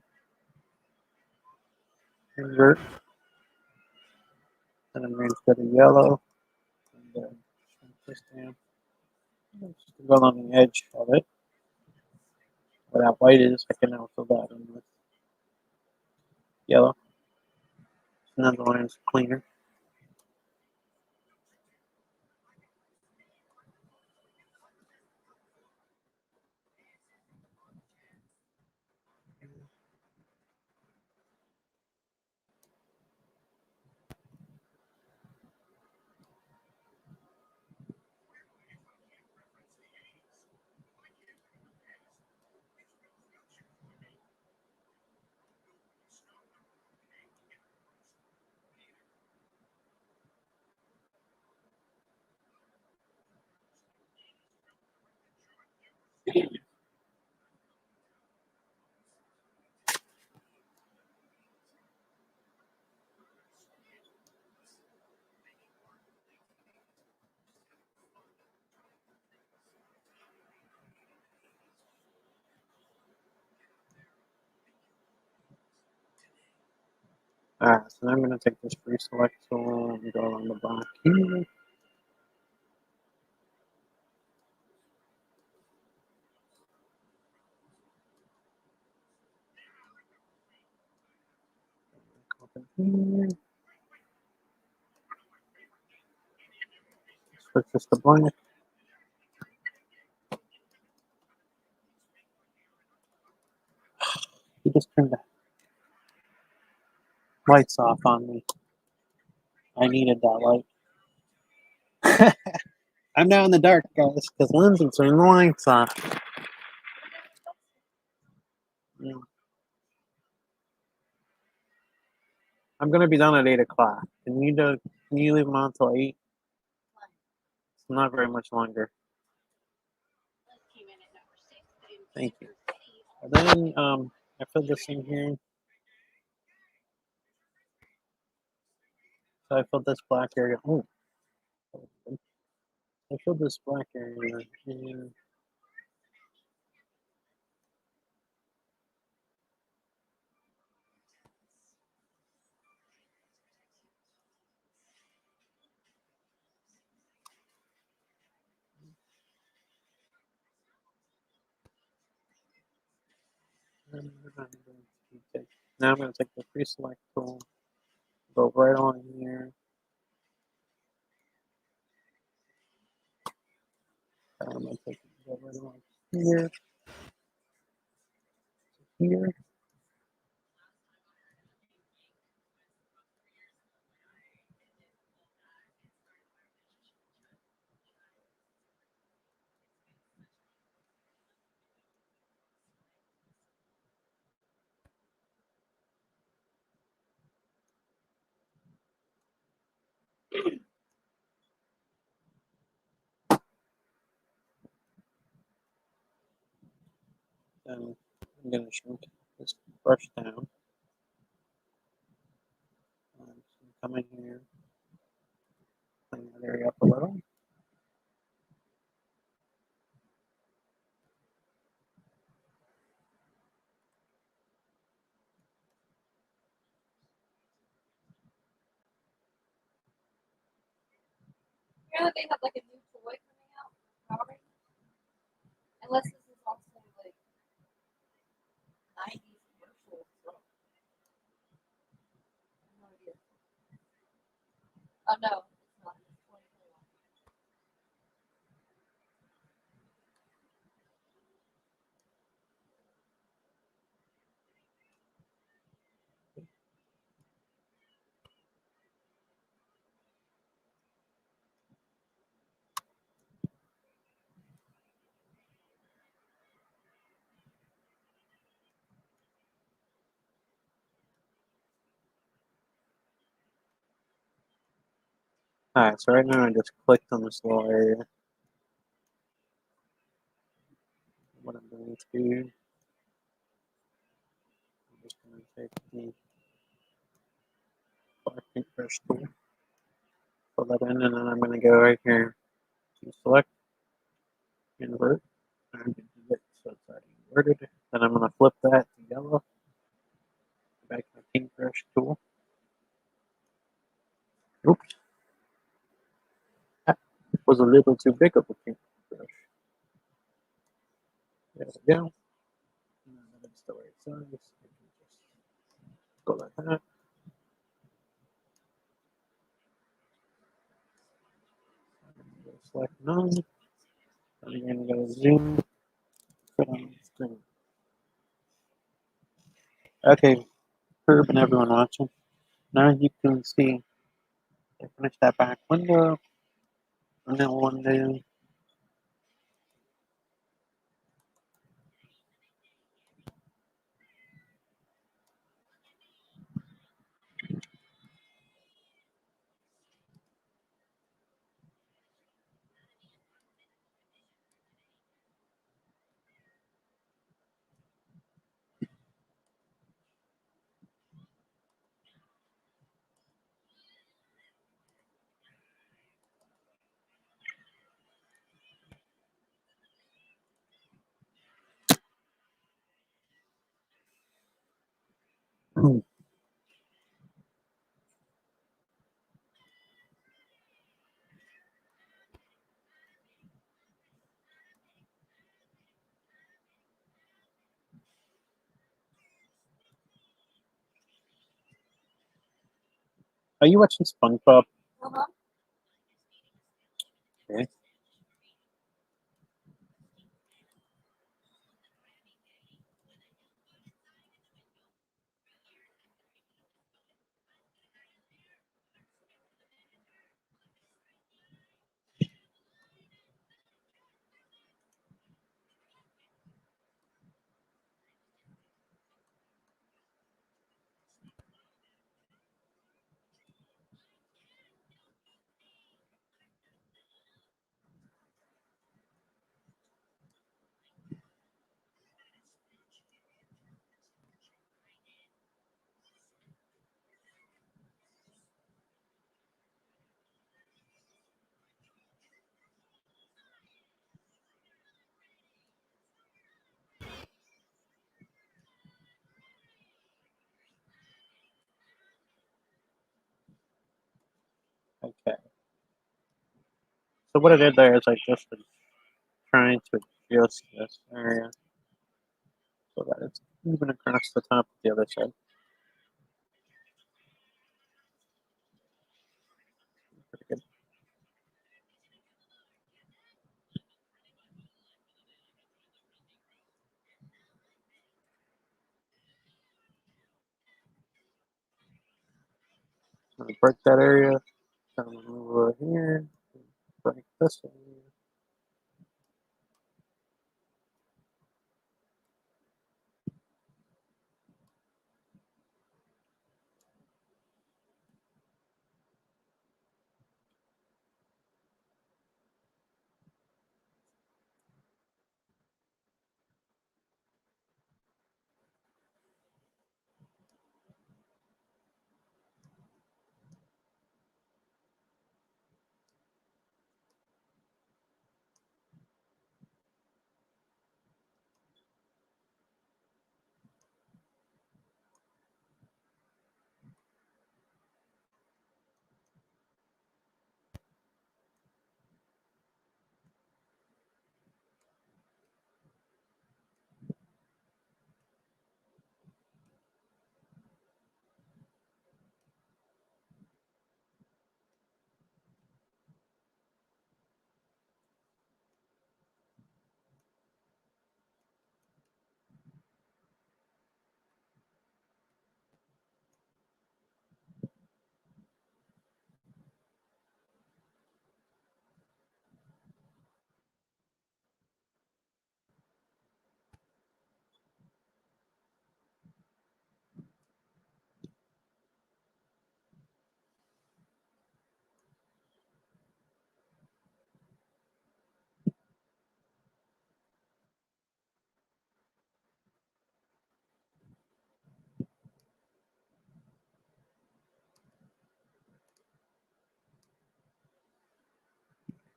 invert, and I'm going to put a yellow, and then this down. Just go along the edge of it. Where that white is, I can now fill that in with yellow. And then the line's cleaner. Alright, so now I'm going to take this pre-select tool and go on the back here. Open here. Switch this to blank. He just turned the lights off on me. I needed that light. I'm now in the dark, guys, because Lindsay turned the lights off. Yeah. I'm gonna be done at 8 o'clock. Can you leave them on until 8? It's not very much longer. Thank you. And then I filled this in here. So I filled this black area. Oh, I filled this black area in. Now I'm going to take the pre-select tool, go right on here. I'm going to take it, go right on here, here. Then I'm going to shrink this brush down. Come in here, clean that area up a little. You know they have like a new toy coming out, Power Rangers? Unless this is also like 90s commercial stuff. No idea. Oh no, it's not. It's 2021. Alright, so right now I just clicked on this little area. What I'm going to do, I'm just going to take the black paintbrush tool, fill that in, and then I'm going to go right here to select, invert. I'm going to do it so it's already inverted. Then I'm going to flip that to yellow. Back to the paintbrush tool. Oops. That was a little too big of a paintbrush. There we go. And then it's the right size. Just go like that. Select none. I'm going to go zoom. Put on the screen. Okay, Herb and everyone watching. Now you can see I finished that back window. And then one day, Are you watching SpongeBob? Uh-huh. Okay. Okay. So what I did there is I just was trying to adjust this area so that it's even across the top of the other side. Pretty good. I'm gonna break that area. Come over here. Break this area.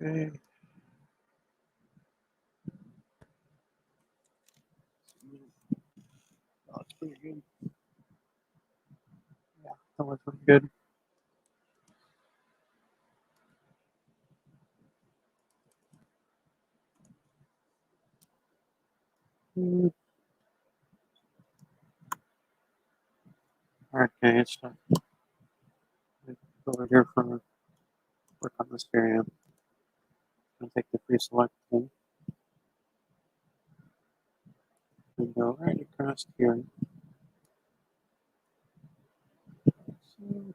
Okay. That's pretty good. Yeah, that was pretty good. Okay, so over here for work on this area. I'll take the pre-select thing and go right across here. So,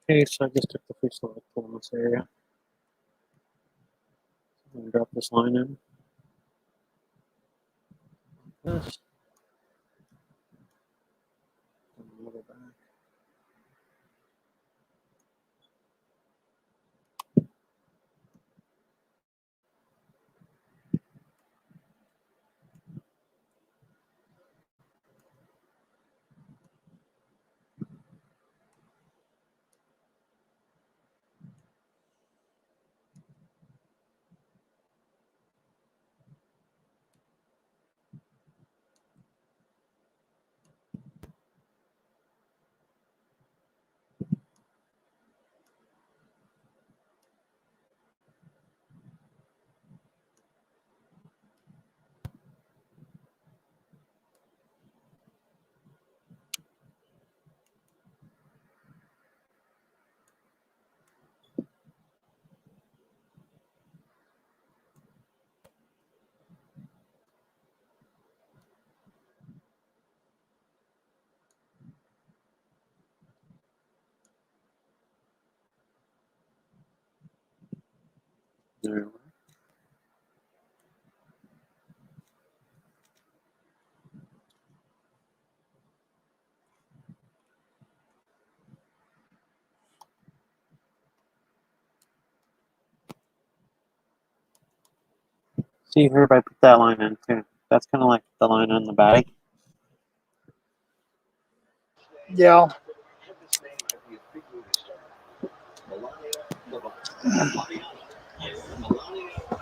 okay, so I just took the pre-select tool in this area. and drop this line in. This. And go back. There we go. See here if I put that line in too. That's kind of like the line on the back. Yeah.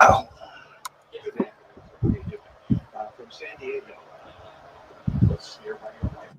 Oh. From San Diego. What's nearby your life?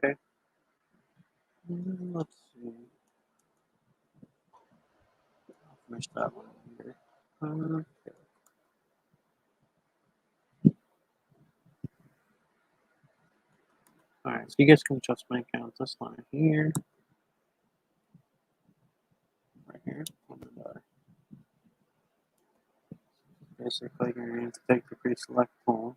Okay. Let's see. finish that one here. Okay. Alright, so you guys can adjust my account this line here. Right here. And, basically, you're going to take the pre-select tool.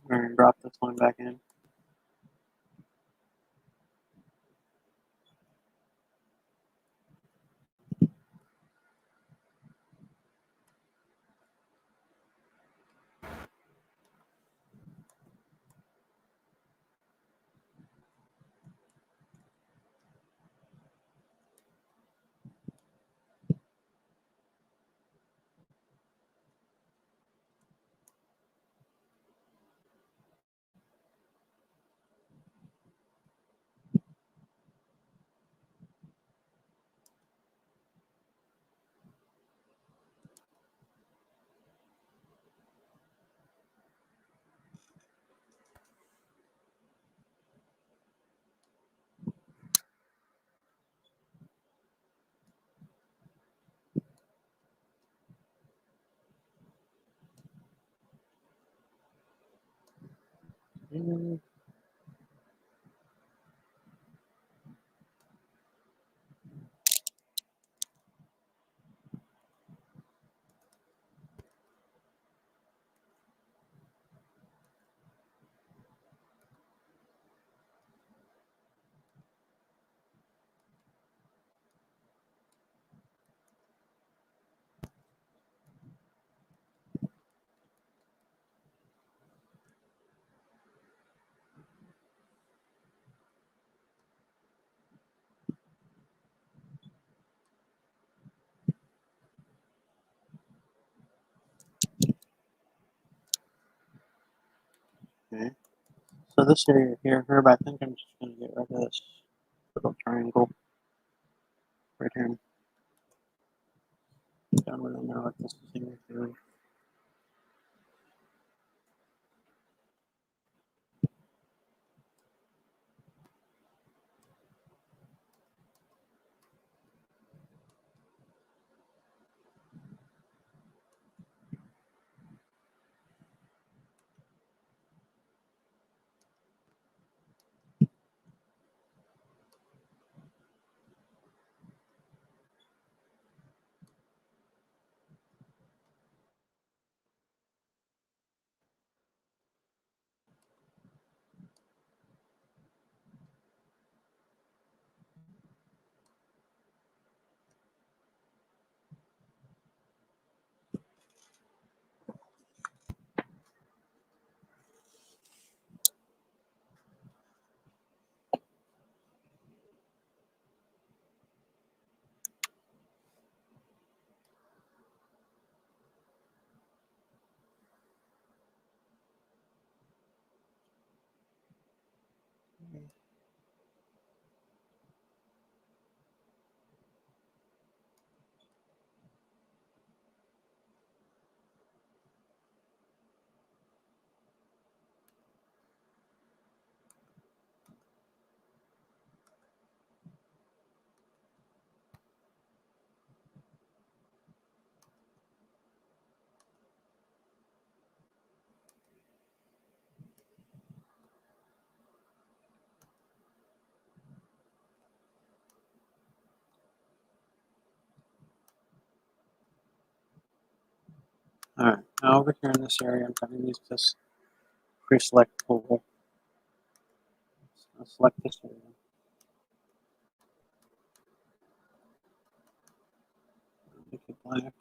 We're going to drop this one back in. Okay. So this area here, Herb, I think I'm just going to get rid of this little triangle right here. Don't really know what this is here doing. Alright, now over here in this area, I'm going to use this pre-select tool. So I'll select this area. Make it black.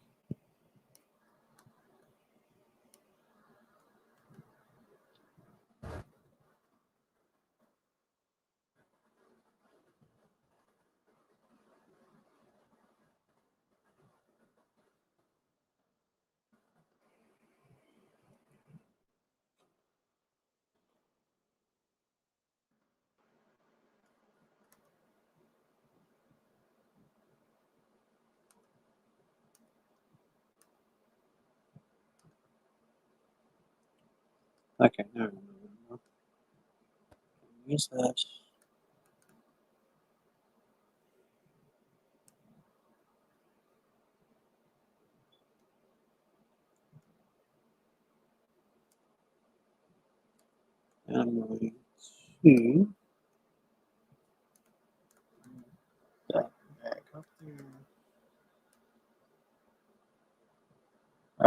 Okay, now use this. And I'm going to that back up there.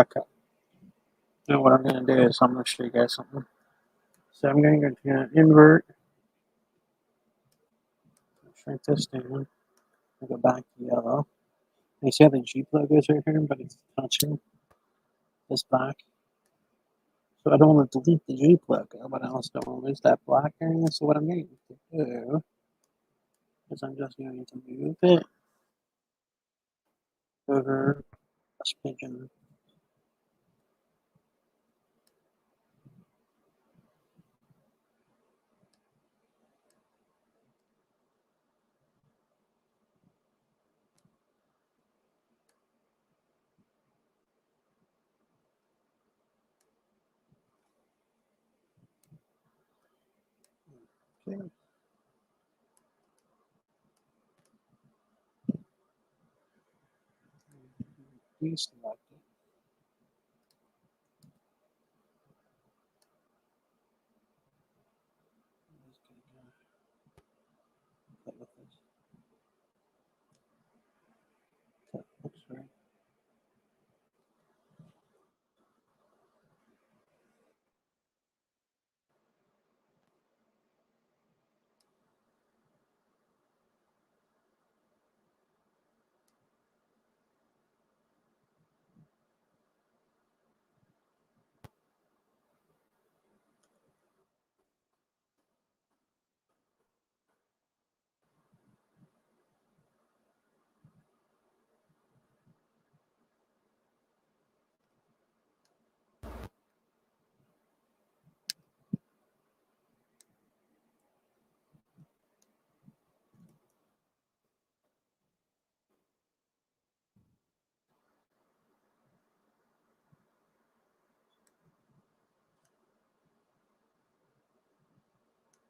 Okay. Now what I'm going to do is I'm going to show you guys something. So I'm going to go to invert, shrink this down, and go back to yellow. And you see how the Jeep logo is right here, but it's touching this black. So I don't want to delete the Jeep logo, but I also don't want to lose that black area. So what I'm going to do is I'm just going to move it over a smidgen. Okay. Deselect it. I'm just going to play with this. That looks right.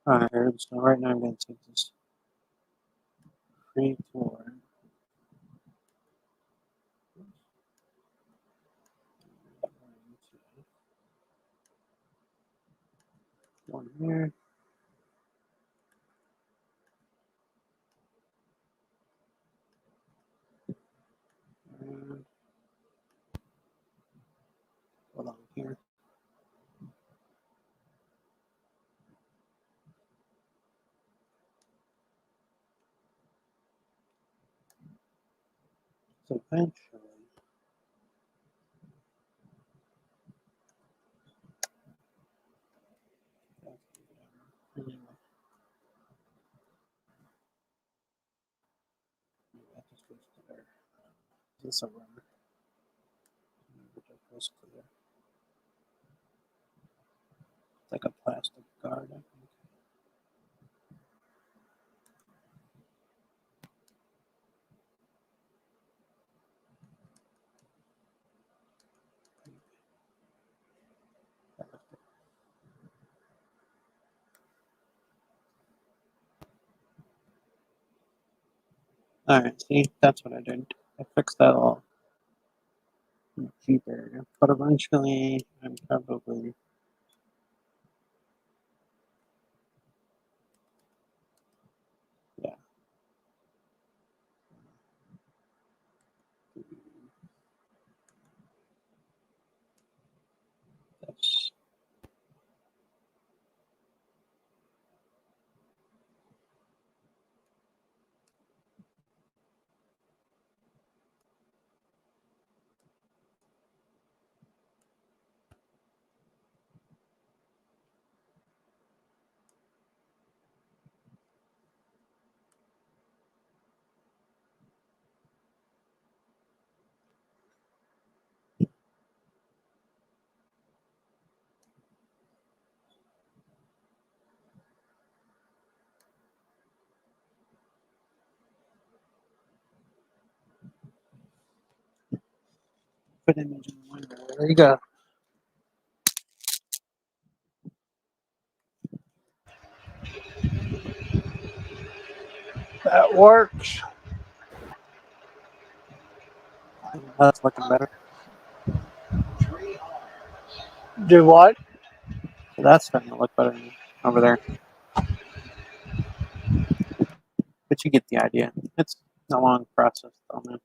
Alright, so right now I'm going to take this free tour. One here. And along here. So eventually, anyway, that just goes to there. This a rubber. That goes clear. It's like a plastic guard, I think. Alright, see, that's what I did. I fixed that all cheaper. But eventually, I'm probably, yeah. That's, put image in the window. There you go. That works. That's looking better. Do what? So that's starting to look better now. over there. But you get the idea. It's a long process, though, man.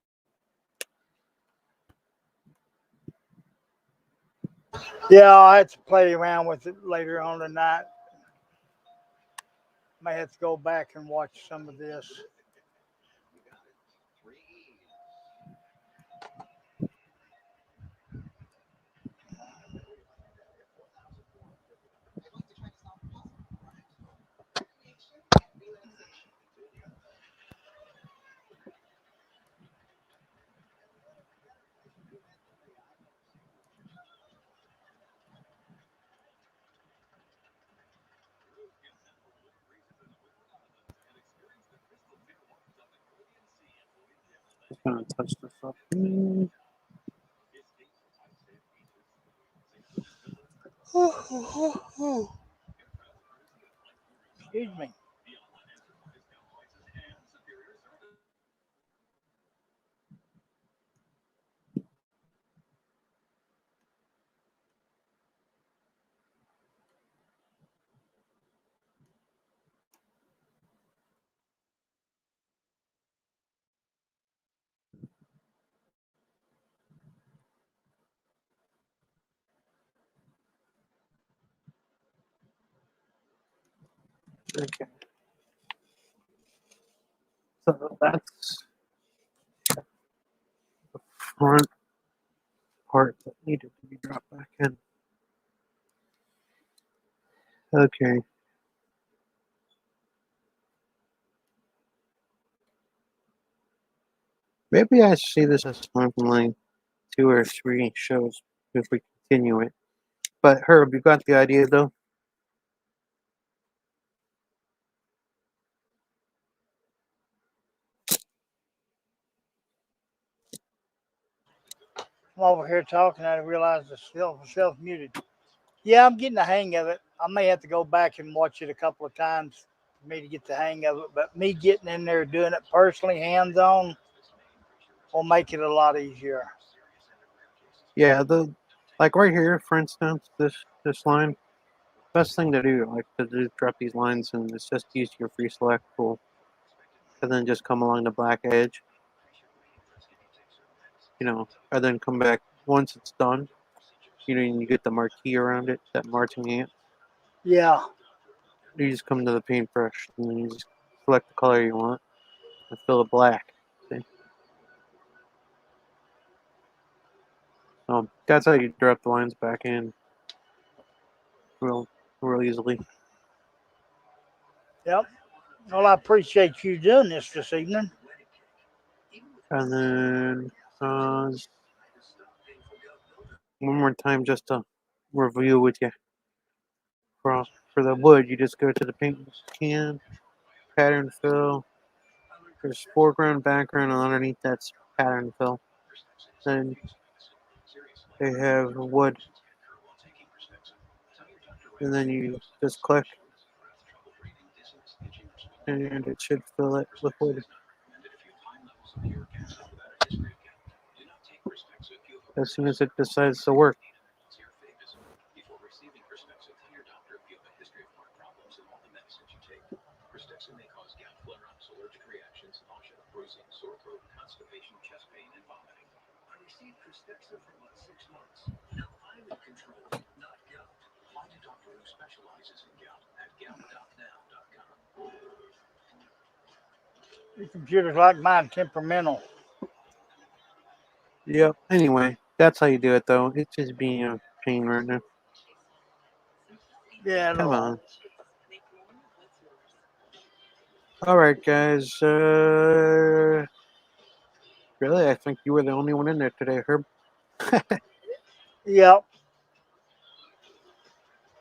Yeah, I'll have to play around with it later on tonight. May have to go back and watch some of this. Just gonna touch this up. Excuse me. Okay. So that's the front part that needed to be dropped back in. Okay. Maybe I see this as one from like 2 or 3 shows if we continue it. But Herb, you got the idea though? I'm over here talking. I realized the self muted. Yeah, I'm getting the hang of it. I may have to go back and watch it a couple of times for me to get the hang of it. But me getting in there doing it personally, hands on, will make it a lot easier. Yeah, the like right here, for instance, this line. Best thing to do, like to just drop these lines and it's just use your free select tool and then just come along the black edge, and then come back once it's done, and you get the marquee around it, that marching ant. Yeah. You just come to the paintbrush and then you just select the color you want and fill it black. See? So that's how you drop the lines back in real easily. Yep. Well, I appreciate you doing this evening. And then one more time just to review with you. For the wood, you just go to the paint can, pattern fill. There's foreground, background, and underneath that's pattern fill. Then they have wood, and then you just click, and it should fill it with wood. As soon as it decides to work. Your computer's like mine, temperamental. Yep. Anyway, that's how you do it, though. It's just being a pain right now. Yeah, Come no. on. All right, guys. Really, I think you were the only one in there today, Herb. Yep.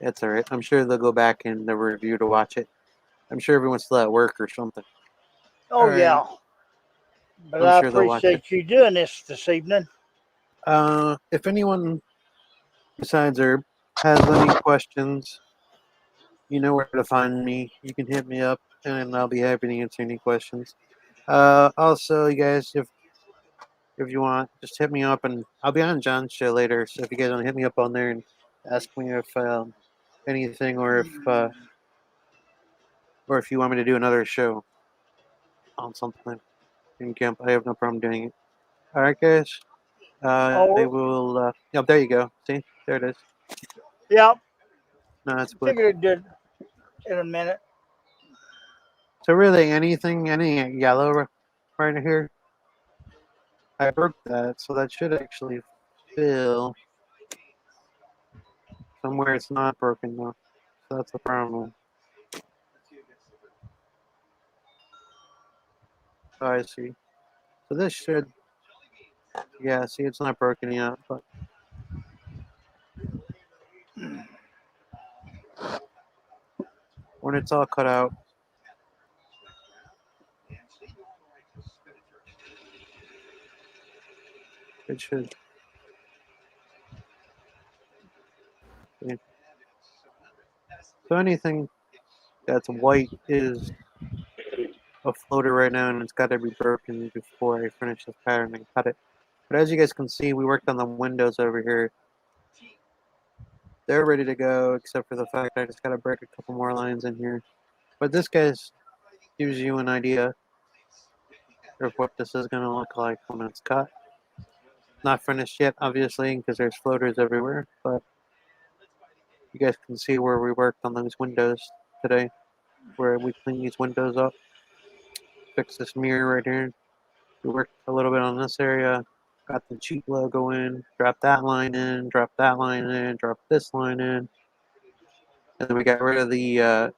That's all right. I'm sure they'll go back in the review to watch it. I'm sure everyone's still at work or something. Oh, All right. yeah. But I'm I sure they'll watch it. appreciate you doing this evening. If anyone besides Herb has any questions, you know where to find me. You can hit me up, and I'll be happy to answer any questions. Also, you guys, if you want, just hit me up, and I'll be on John's show later. So if you guys want to hit me up on there and ask me if anything, or if or if you want me to do another show on something in Gimp, I have no problem doing it. All right, guys. I Oh, will. Oh, there you go. See, there it is. yeah. No, it's blue. Figured it did in a minute. So really, any yellow right here, I broke that, so that should actually fill somewhere it's not broken though. So that's the problem. Oh, I see. So this should, yeah, see, it's not broken yet, but when it's all cut out, it should. Yeah. So anything that's white is a floater right now, and it's got to be broken before I finish this pattern and cut it. But as you guys can see, we worked on the windows over here. They're ready to go, except for the fact I just got to break a couple more lines in here. But this guy's gives you an idea of what this is going to look like when it's cut. Not finished yet, obviously, because there's floaters everywhere, but you guys can see where we worked on those windows today, where we cleaned these windows up, fix this mirror right here. We worked a little bit on this area, got the cheap logo in, dropped that line in, dropped that line in, dropped this line in, and then we got rid of the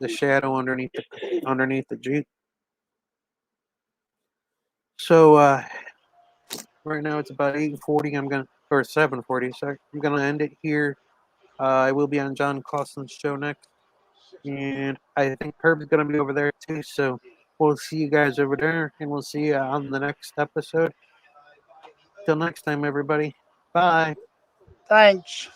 shadow underneath the Jeep. So right now it's about 8:40. Or 7:40. So I'm gonna end it here. I will be on John Costin's show next, and I think Herb's gonna be over there too. So we'll see you guys over there, and we'll see you on the next episode. Till next time, everybody. Bye. Thanks.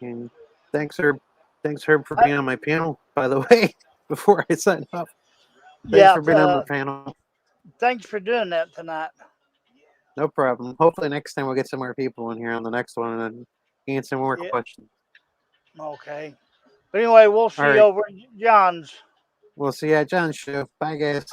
And thanks, Herb. Thanks, Herb, for being on my panel. By the way, before I sign off, thanks Yeah. for being on the panel. Thanks for doing that tonight. No problem. Hopefully, next time we'll get some more people in here on the next one and answer more Yeah. questions. Okay. But anyway, we'll see All you right. over at John's. We'll see you at John's show. Bye, guys.